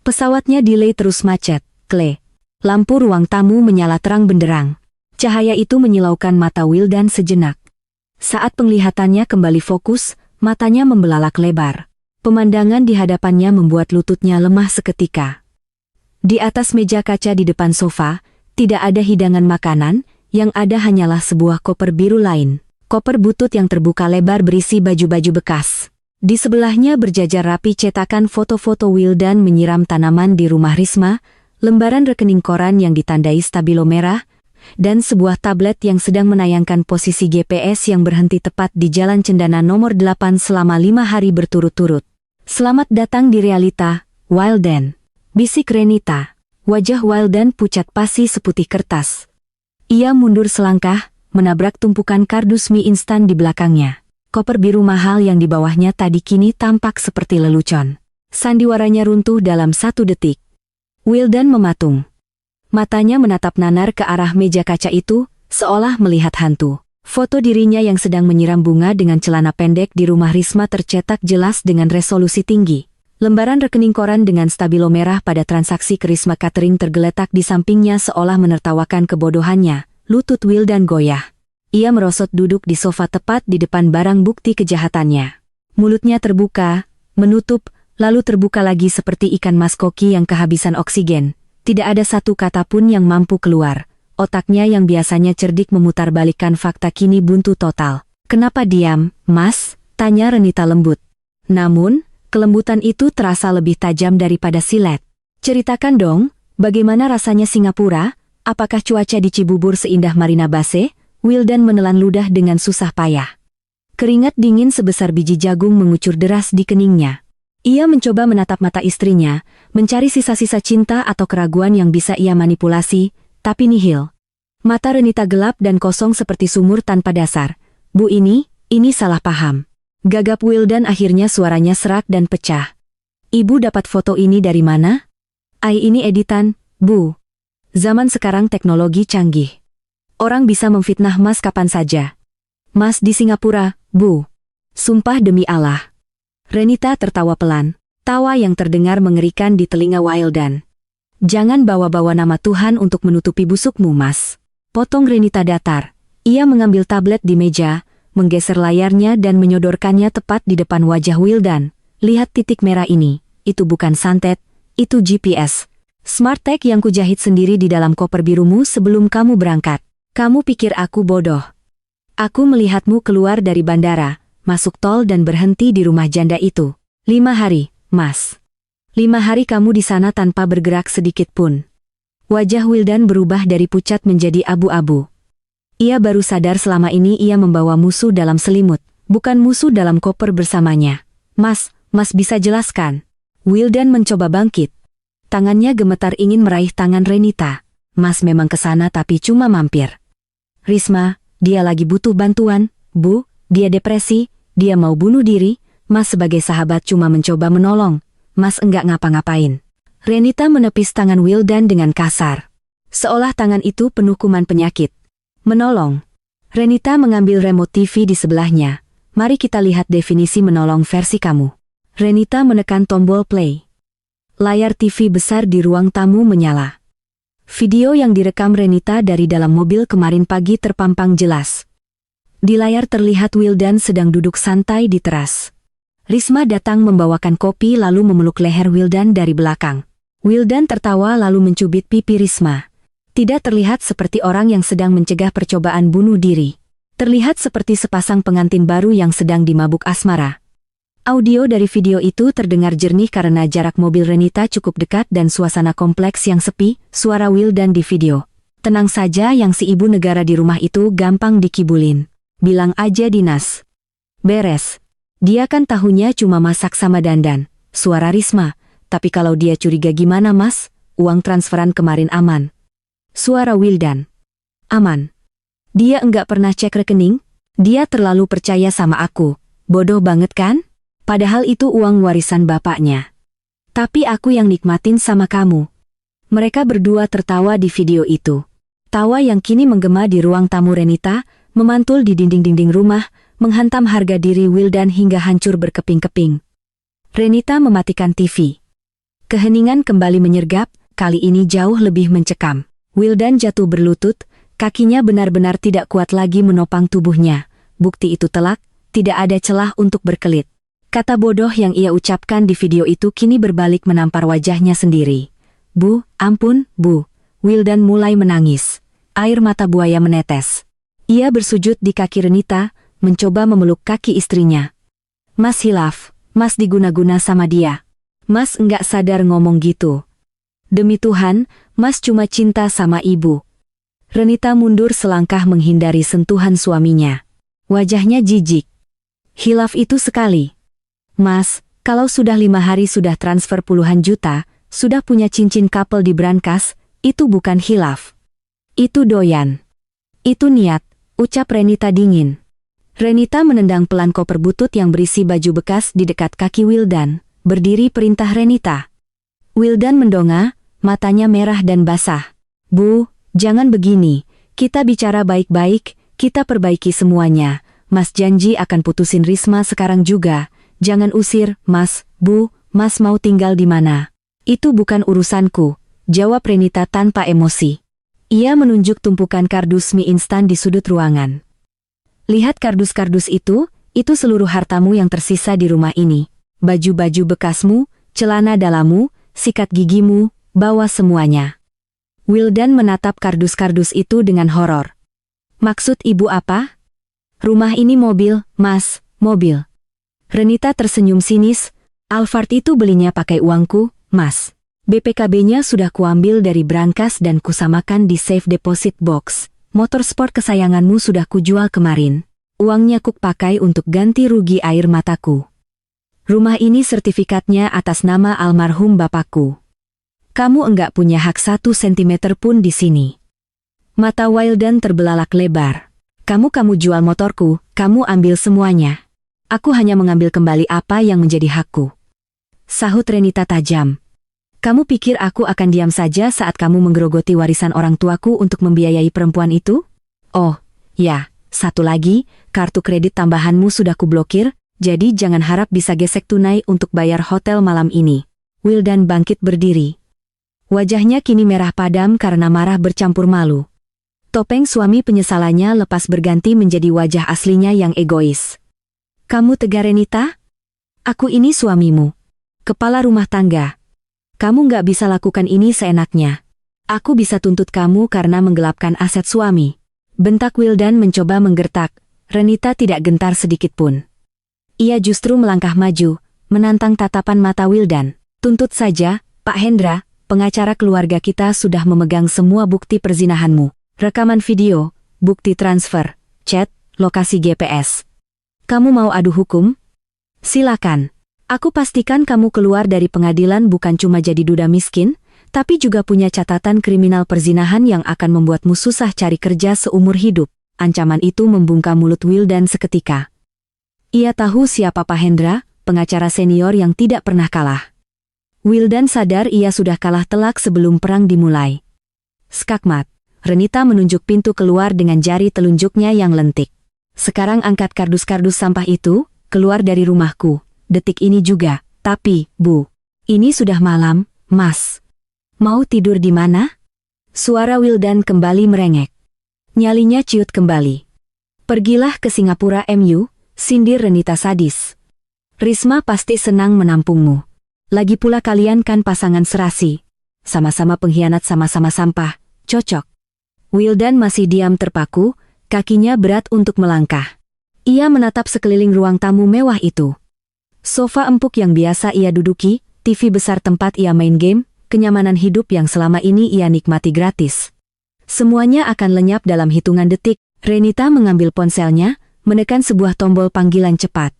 Pesawatnya delay terus macet, Kle. Lampu ruang tamu menyala terang benderang. Cahaya itu menyilaukan mata Wildan sejenak. Saat penglihatannya kembali fokus, matanya membelalak lebar. Pemandangan di hadapannya membuat lututnya lemah seketika. Di atas meja kaca di depan sofa, tidak ada hidangan makanan, yang ada hanyalah sebuah koper biru lain. Koper butut yang terbuka lebar berisi baju-baju bekas. Di sebelahnya berjajar rapi cetakan foto-foto Wildan menyiram tanaman di rumah Risma, lembaran rekening koran yang ditandai stabilo merah, dan sebuah tablet yang sedang menayangkan posisi GPS yang berhenti tepat di Jalan Cendana nomor 8 selama 5 hari berturut-turut. Selamat datang di realita, Wildan. Bisik Renita. Wajah Wildan pucat pasi seputih kertas. Ia mundur selangkah, menabrak tumpukan kardus mie instan di belakangnya. Koper biru mahal yang di bawahnya tadi kini tampak seperti lelucon. Sandiwaranya runtuh dalam 1 detik. Wildan mematung. Matanya menatap nanar ke arah meja kaca itu, seolah melihat hantu. Foto dirinya yang sedang menyiram bunga dengan celana pendek di rumah Risma tercetak jelas dengan resolusi tinggi. Lembaran rekening koran dengan stabilo merah pada transaksi ke Risma Catering tergeletak di sampingnya seolah menertawakan kebodohannya. Lutut Wildan goyah. Ia merosot duduk di sofa tepat di depan barang bukti kejahatannya. Mulutnya terbuka, menutup, lalu terbuka lagi seperti ikan mas koki yang kehabisan oksigen. Tidak ada satu kata pun yang mampu keluar. Otaknya yang biasanya cerdik memutarbalikkan fakta kini buntu total. Kenapa diam, Mas? Tanya Renita lembut. Namun, Kelembutan itu terasa lebih tajam daripada silet. Ceritakan dong, bagaimana rasanya Singapura? Apakah cuaca di Cibubur seindah Marina Bay? Wildan menelan ludah dengan susah payah. Keringat dingin sebesar biji jagung mengucur deras di keningnya. Ia mencoba menatap mata istrinya, mencari sisa-sisa cinta atau keraguan yang bisa ia manipulasi, tapi nihil. Mata Renita gelap dan kosong seperti sumur tanpa dasar. Bu ini salah paham. Gagap Wildan, akhirnya suaranya serak dan pecah. Ibu dapat foto ini dari mana? Ini editan, Bu. Zaman sekarang teknologi canggih. Orang bisa memfitnah Mas kapan saja. Mas di Singapura, Bu. Sumpah demi Allah. Renita tertawa pelan. Tawa yang terdengar mengerikan di telinga Wildan. Jangan bawa-bawa nama Tuhan untuk menutupi busukmu, Mas. Potong Renita datar. Ia mengambil tablet di meja, menggeser layarnya dan menyodorkannya tepat di depan wajah Wildan. Lihat titik merah ini. Itu bukan santet, itu GPS. Smart tag yang kujahit sendiri di dalam koper birumu sebelum kamu berangkat. Kamu pikir aku bodoh? Aku melihatmu keluar dari bandara, masuk tol dan berhenti di rumah janda itu. 5 hari, Mas. 5 hari kamu di sana tanpa bergerak sedikit pun. Wajah Wildan berubah dari pucat menjadi abu-abu. Ia baru sadar selama ini ia membawa musuh dalam selimut, bukan musuh dalam koper bersamanya. Mas bisa jelaskan? Wildan mencoba bangkit. Tangannya gemetar ingin meraih tangan Renita. Mas memang kesana tapi cuma mampir. Risma, dia lagi butuh bantuan, Bu, dia depresi, dia mau bunuh diri, Mas sebagai sahabat cuma mencoba menolong, Mas enggak ngapa-ngapain. Renita menepis tangan Wildan dengan kasar. Seolah tangan itu penuh kuman penyakit. Menolong. Renita mengambil remote TV di sebelahnya. Mari kita lihat definisi menolong versi kamu. Renita menekan tombol play. Layar TV besar di ruang tamu menyala. Video yang direkam Renita dari dalam mobil kemarin pagi terpampang jelas. Di layar terlihat Wildan sedang duduk santai di teras. Risma datang membawakan kopi lalu memeluk leher Wildan dari belakang. Wildan tertawa lalu mencubit pipi Risma. Tidak terlihat seperti orang yang sedang mencegah percobaan bunuh diri. Terlihat seperti sepasang pengantin baru yang sedang dimabuk asmara. Audio dari video itu terdengar jernih karena jarak mobil Renita cukup dekat dan suasana kompleks yang sepi. Suara Wildan di video. Tenang saja, yang si ibu negara di rumah itu gampang dikibulin. Bilang aja dinas. Beres. Dia kan tahunya cuma masak sama dandan. Suara Risma. Tapi kalau dia curiga gimana, Mas? Uang transferan kemarin aman. Suara Wildan. Aman. Dia enggak pernah cek rekening. Dia terlalu percaya sama aku. Bodoh banget kan? Padahal itu uang warisan bapaknya. Tapi aku yang nikmatin sama kamu. Mereka berdua tertawa di video itu. Tawa yang kini menggema di ruang tamu Renita, memantul di dinding-dinding rumah, menghantam harga diri Wildan hingga hancur berkeping-keping. Renita mematikan TV. Keheningan kembali menyergap, kali ini jauh lebih mencekam. Wildan jatuh berlutut, kakinya benar-benar tidak kuat lagi menopang tubuhnya. Bukti itu telak, tidak ada celah untuk berkelit. Kata bodoh yang ia ucapkan di video itu kini berbalik menampar wajahnya sendiri. Bu, ampun, Bu. Wildan mulai menangis. Air mata buaya menetes. Ia bersujud di kaki Renita, mencoba memeluk kaki istrinya. Mas hilaf, Mas diguna-guna sama dia. Mas enggak sadar ngomong gitu. Demi Tuhan, Mas cuma cinta sama ibu. Renita mundur selangkah menghindari sentuhan suaminya. Wajahnya jijik. Hilaf itu sekali. Mas, kalau sudah 5 hari sudah transfer puluhan juta, sudah punya cincin couple di brankas, itu bukan hilaf. Itu doyan. Itu niat, ucap Renita dingin. Renita menendang pelan koper butut yang berisi baju bekas di dekat kaki Wildan. Berdiri perintah Renita. Wildan mendongak, matanya merah dan basah. Bu, jangan begini. Kita bicara baik-baik, kita perbaiki semuanya. Mas janji akan putusin Risma sekarang juga. Jangan usir, Mas. Bu, Mas mau tinggal di mana? Itu bukan urusanku, jawab Renita tanpa emosi. Ia menunjuk tumpukan kardus mie instan di sudut ruangan. Lihat kardus-kardus itu seluruh hartamu yang tersisa di rumah ini. Baju-baju bekasmu, celana dalammu, sikat gigimu, bawa semuanya. Wildan menatap kardus-kardus itu dengan horor. Maksud ibu apa? Rumah ini mobil, Mas, mobil. Renita tersenyum sinis. Alphard itu belinya pakai uangku, Mas. BPKB-nya sudah kuambil dari brankas dan kusamakan di safe deposit box. Motor sport kesayanganmu sudah kujual kemarin. Uangnya kuk pakai untuk ganti rugi air mataku. Rumah ini sertifikatnya atas nama almarhum bapakku. Kamu enggak punya hak 1 sentimeter pun di sini. Mata Wildan terbelalak lebar. Kamu jual motorku, kamu ambil semuanya. Aku hanya mengambil kembali apa yang menjadi hakku. Sahut Renita tajam. Kamu pikir aku akan diam saja saat kamu menggerogoti warisan orang tuaku untuk membiayai perempuan itu? Oh, ya, satu lagi, kartu kredit tambahanmu sudah kublokir, jadi jangan harap bisa gesek tunai untuk bayar hotel malam ini. Wildan bangkit berdiri. Wajahnya kini merah padam karena marah bercampur malu. Topeng suami penyesalannya lepas berganti menjadi wajah aslinya yang egois. Kamu tegar Renita? Aku ini suamimu. Kepala rumah tangga. Kamu nggak bisa lakukan ini seenaknya. Aku bisa tuntut kamu karena menggelapkan aset suami. Bentak Wildan mencoba menggertak. Renita tidak gentar sedikit pun. Ia justru melangkah maju, menantang tatapan mata Wildan. Tuntut saja, Pak Hendra, pengacara keluarga kita sudah memegang semua bukti perzinahanmu. Rekaman video, bukti transfer, chat, lokasi GPS. Kamu mau adu hukum? Silakan. Aku pastikan kamu keluar dari pengadilan bukan cuma jadi duda miskin, tapi juga punya catatan kriminal perzinahan yang akan membuatmu susah cari kerja seumur hidup. Ancaman itu membungkam mulut Wildan seketika. Ia tahu siapa Pak Hendra, pengacara senior yang tidak pernah kalah. Wildan sadar ia sudah kalah telak sebelum perang dimulai. Skakmat. Renita menunjuk pintu keluar dengan jari telunjuknya yang lentik. Sekarang angkat kardus-kardus sampah itu, keluar dari rumahku. Detik ini juga, tapi, Bu. Ini sudah malam, Mas. Mau tidur di mana? Suara Wildan kembali merengek. Nyalinya ciut kembali. Pergilah ke Singapura MU, sindir Renita sadis. Risma pasti senang menampungmu. Lagi pula kalian kan pasangan serasi. Sama-sama pengkhianat sama-sama sampah, cocok. Wildan masih diam terpaku, kakinya berat untuk melangkah. Ia menatap sekeliling ruang tamu mewah itu. Sofa empuk yang biasa ia duduki, TV besar tempat ia main game, kenyamanan hidup yang selama ini ia nikmati gratis. Semuanya akan lenyap dalam hitungan detik. Renita mengambil ponselnya, menekan sebuah tombol panggilan cepat.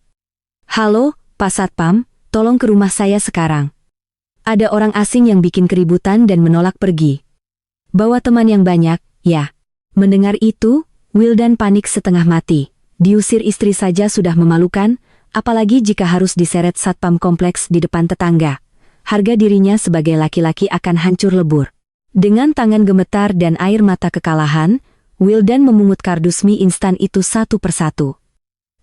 Halo, Pak Satpam, tolong ke rumah saya sekarang. Ada orang asing yang bikin keributan dan menolak pergi. Bawa teman yang banyak, ya. Mendengar itu, Wildan panik setengah mati. Diusir istri saja sudah memalukan, apalagi jika harus diseret satpam kompleks di depan tetangga. Harga dirinya sebagai laki-laki akan hancur lebur. Dengan tangan gemetar dan air mata kekalahan, Wildan memungut kardus mie instan itu satu persatu.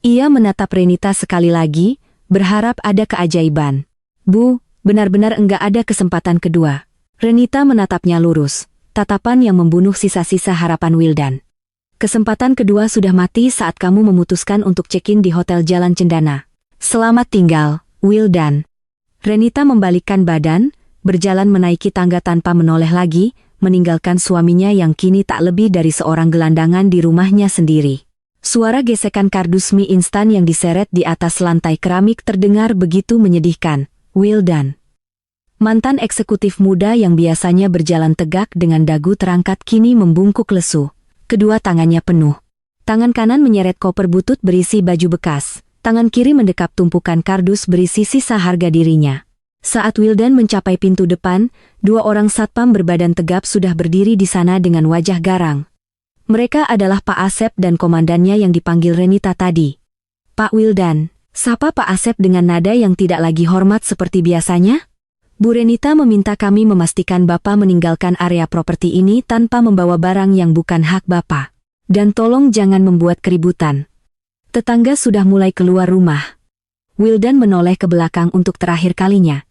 Ia menatap Renita sekali lagi, berharap ada keajaiban. Bu, benar-benar enggak ada kesempatan kedua. Renita menatapnya lurus, tatapan yang membunuh sisa-sisa harapan Wildan. Kesempatan kedua sudah mati saat kamu memutuskan untuk check-in di Hotel Jalan Cendana. Selamat tinggal, Wildan. Renita membalikkan badan, berjalan menaiki tangga tanpa menoleh lagi, meninggalkan suaminya yang kini tak lebih dari seorang gelandangan di rumahnya sendiri. Suara gesekan kardus mie instan yang diseret di atas lantai keramik terdengar begitu menyedihkan. Wildan. Mantan eksekutif muda yang biasanya berjalan tegak dengan dagu terangkat kini membungkuk lesu. Kedua tangannya penuh. Tangan kanan menyeret koper butut berisi baju bekas. Tangan kiri mendekap tumpukan kardus berisi sisa harga dirinya. Saat Wildan mencapai pintu depan, dua orang satpam berbadan tegap sudah berdiri di sana dengan wajah garang. Mereka adalah Pak Asep dan komandannya yang dipanggil Renita tadi. Pak Wildan, sapa Pak Asep dengan nada yang tidak lagi hormat seperti biasanya? Bu Renita meminta kami memastikan Bapak meninggalkan area properti ini tanpa membawa barang yang bukan hak Bapak. Dan tolong jangan membuat keributan. Tetangga sudah mulai keluar rumah. Wildan menoleh ke belakang untuk terakhir kalinya.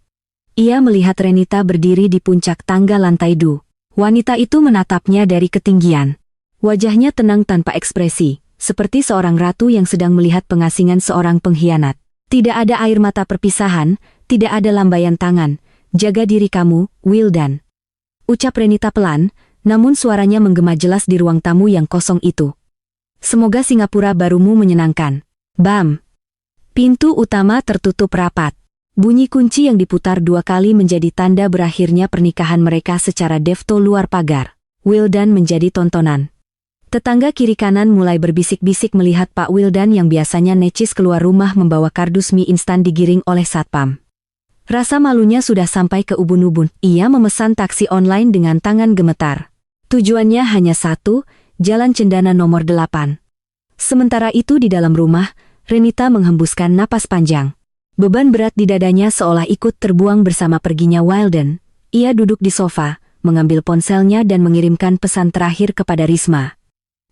Ia melihat Renita berdiri di puncak tangga lantai 2. Wanita itu menatapnya dari ketinggian. Wajahnya tenang tanpa ekspresi, seperti seorang ratu yang sedang melihat pengasingan seorang pengkhianat. Tidak ada air mata perpisahan, tidak ada lambaian tangan. Jaga diri kamu, Wildan. Ucap Renita pelan, namun suaranya menggema jelas di ruang tamu yang kosong itu. Semoga Singapura barumu menyenangkan. Bam! Pintu utama tertutup rapat. Bunyi kunci yang diputar 2 kali menjadi tanda berakhirnya pernikahan mereka secara defto luar pagar. Wildan menjadi tontonan. Tetangga kiri kanan mulai berbisik-bisik melihat Pak Wildan yang biasanya necis keluar rumah membawa kardus mie instan digiring oleh satpam. Rasa malunya sudah sampai ke ubun-ubun. Ia memesan taksi online dengan tangan gemetar. Tujuannya hanya satu, Jalan Cendana nomor 8. Sementara itu di dalam rumah, Renita menghembuskan napas panjang. Beban berat di dadanya seolah ikut terbuang bersama perginya Wildan. Ia duduk di sofa, mengambil ponselnya dan mengirimkan pesan terakhir kepada Risma.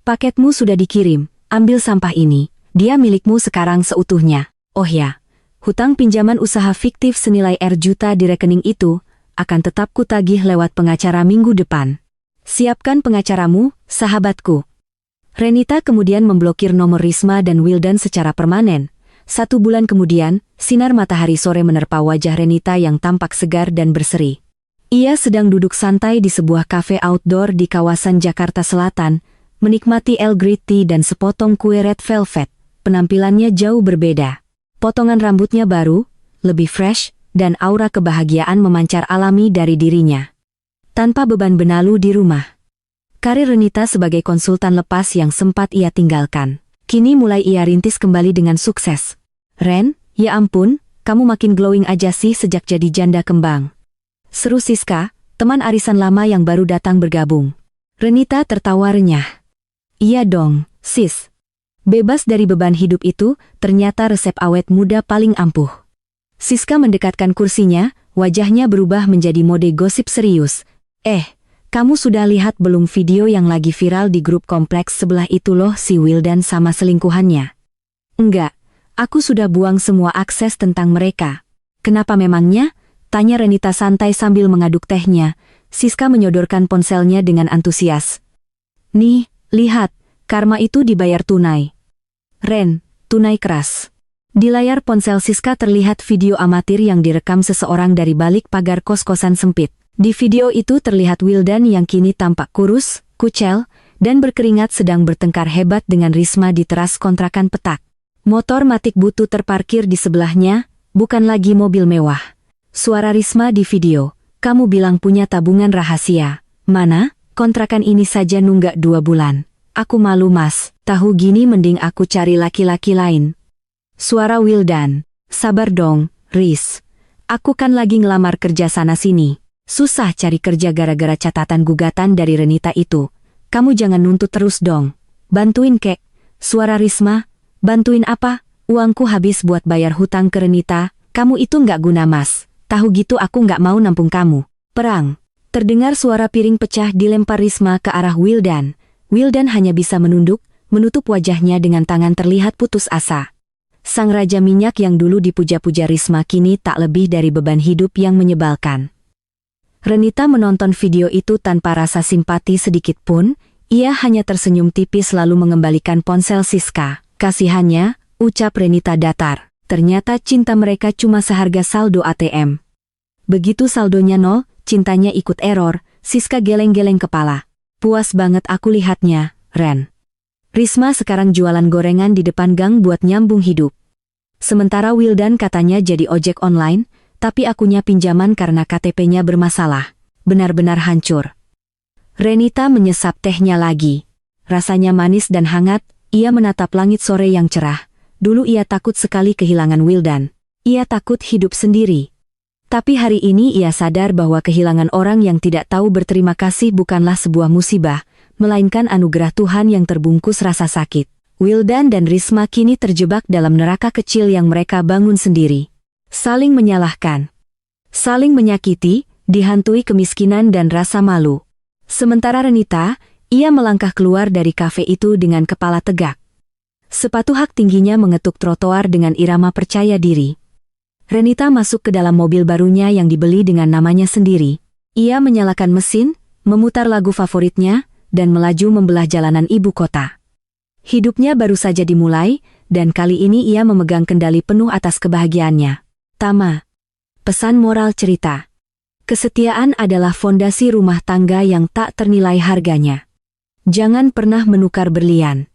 Paketmu sudah dikirim, ambil sampah ini, dia milikmu sekarang seutuhnya. Oh ya, hutang pinjaman usaha fiktif senilai Rp di rekening itu, akan tetap kutagih lewat pengacara minggu depan. Siapkan pengacaramu, sahabatku. Renita kemudian memblokir nomor Risma dan Wildan secara permanen. 1 bulan kemudian, sinar matahari sore menerpa wajah Renita yang tampak segar dan berseri. Ia sedang duduk santai di sebuah kafe outdoor di kawasan Jakarta Selatan, menikmati Earl Grey tea dan sepotong kue red velvet. Penampilannya jauh berbeda. Potongan rambutnya baru, lebih fresh, dan aura kebahagiaan memancar alami dari dirinya. Tanpa beban benalu di rumah. Karir Renita sebagai konsultan lepas yang sempat ia tinggalkan, kini mulai ia rintis kembali dengan sukses. Ren, ya ampun, kamu makin glowing aja sih sejak jadi janda kembang. Seru Siska, teman arisan lama yang baru datang bergabung. Renita tertawa renyah. Iya dong, sis. Bebas dari beban hidup itu, ternyata resep awet muda paling ampuh. Siska mendekatkan kursinya, wajahnya berubah menjadi mode gosip serius. Kamu sudah lihat belum video yang lagi viral di grup kompleks sebelah itu loh si Wildan sama selingkuhannya? Enggak, aku sudah buang semua akses tentang mereka. Kenapa memangnya? Tanya Renita santai sambil mengaduk tehnya. Siska menyodorkan ponselnya dengan antusias. Nih, lihat, karma itu dibayar tunai. Ren, tunai keras. Di layar ponsel Siska terlihat video amatir yang direkam seseorang dari balik pagar kos-kosan sempit. Di video itu terlihat Wildan yang kini tampak kurus, kucel, dan berkeringat sedang bertengkar hebat dengan Risma di teras kontrakan petak. Motor Matic Butu terparkir di sebelahnya, bukan lagi mobil mewah. Suara Risma di video, kamu bilang punya tabungan rahasia. Mana? Kontrakan ini saja nunggak 2 bulan. Aku malu mas, tahu gini mending aku cari laki-laki lain. Suara Wildan, sabar dong, Riz. Aku kan lagi ngelamar kerja sana-sini. Susah cari kerja gara-gara catatan gugatan dari Renita itu. Kamu jangan nuntut terus dong. Bantuin kek. Suara Risma. Bantuin apa? Uangku habis buat bayar hutang ke Renita. Kamu itu nggak guna mas. Tahu gitu aku nggak mau nampung kamu. Perang. Terdengar suara piring pecah dilempar Risma ke arah Wildan. Wildan hanya bisa menunduk, menutup wajahnya dengan tangan terlihat putus asa. Sang raja minyak yang dulu dipuja-puja Risma kini tak lebih dari beban hidup yang menyebalkan. Renita menonton video itu tanpa rasa simpati sedikit pun, ia hanya tersenyum tipis lalu mengembalikan ponsel Siska. Kasihannya, ucap Renita datar. Ternyata cinta mereka cuma seharga saldo ATM. Begitu saldonya nol, cintanya ikut error, Siska geleng-geleng kepala. Puas banget aku lihatnya, Ren. Risma sekarang jualan gorengan di depan gang buat nyambung hidup. Sementara Wildan katanya jadi ojek online, tapi akunya pinjaman karena KTP-nya bermasalah. Benar-benar hancur. Renita menyesap tehnya lagi. Rasanya manis dan hangat, ia menatap langit sore yang cerah. Dulu ia takut sekali kehilangan Wildan. Ia takut hidup sendiri. Tapi hari ini ia sadar bahwa kehilangan orang yang tidak tahu berterima kasih bukanlah sebuah musibah, melainkan anugerah Tuhan yang terbungkus rasa sakit. Wildan dan Risma kini terjebak dalam neraka kecil yang mereka bangun sendiri. Saling menyalahkan, saling menyakiti, dihantui kemiskinan dan rasa malu. Sementara Renita, ia melangkah keluar dari kafe itu dengan kepala tegak. Sepatu hak tingginya mengetuk trotoar dengan irama percaya diri. Renita masuk ke dalam mobil barunya yang dibeli dengan namanya sendiri. Ia menyalakan mesin, memutar lagu favoritnya, dan melaju membelah jalanan ibu kota. Hidupnya baru saja dimulai, dan kali ini ia memegang kendali penuh atas kebahagiaannya. Tama. Pesan moral cerita. Kesetiaan adalah fondasi rumah tangga yang tak ternilai harganya. Jangan pernah menukar berlian.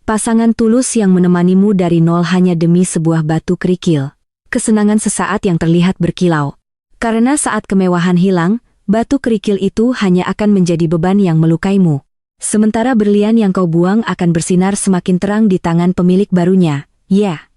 Pasangan tulus yang menemanimu dari nol hanya demi sebuah batu kerikil. kesenangan sesaat yang terlihat berkilau. Karena saat kemewahan hilang, batu kerikil itu hanya akan menjadi beban yang melukaimu. Sementara berlian yang kau buang akan bersinar semakin terang di tangan pemilik barunya. Ya.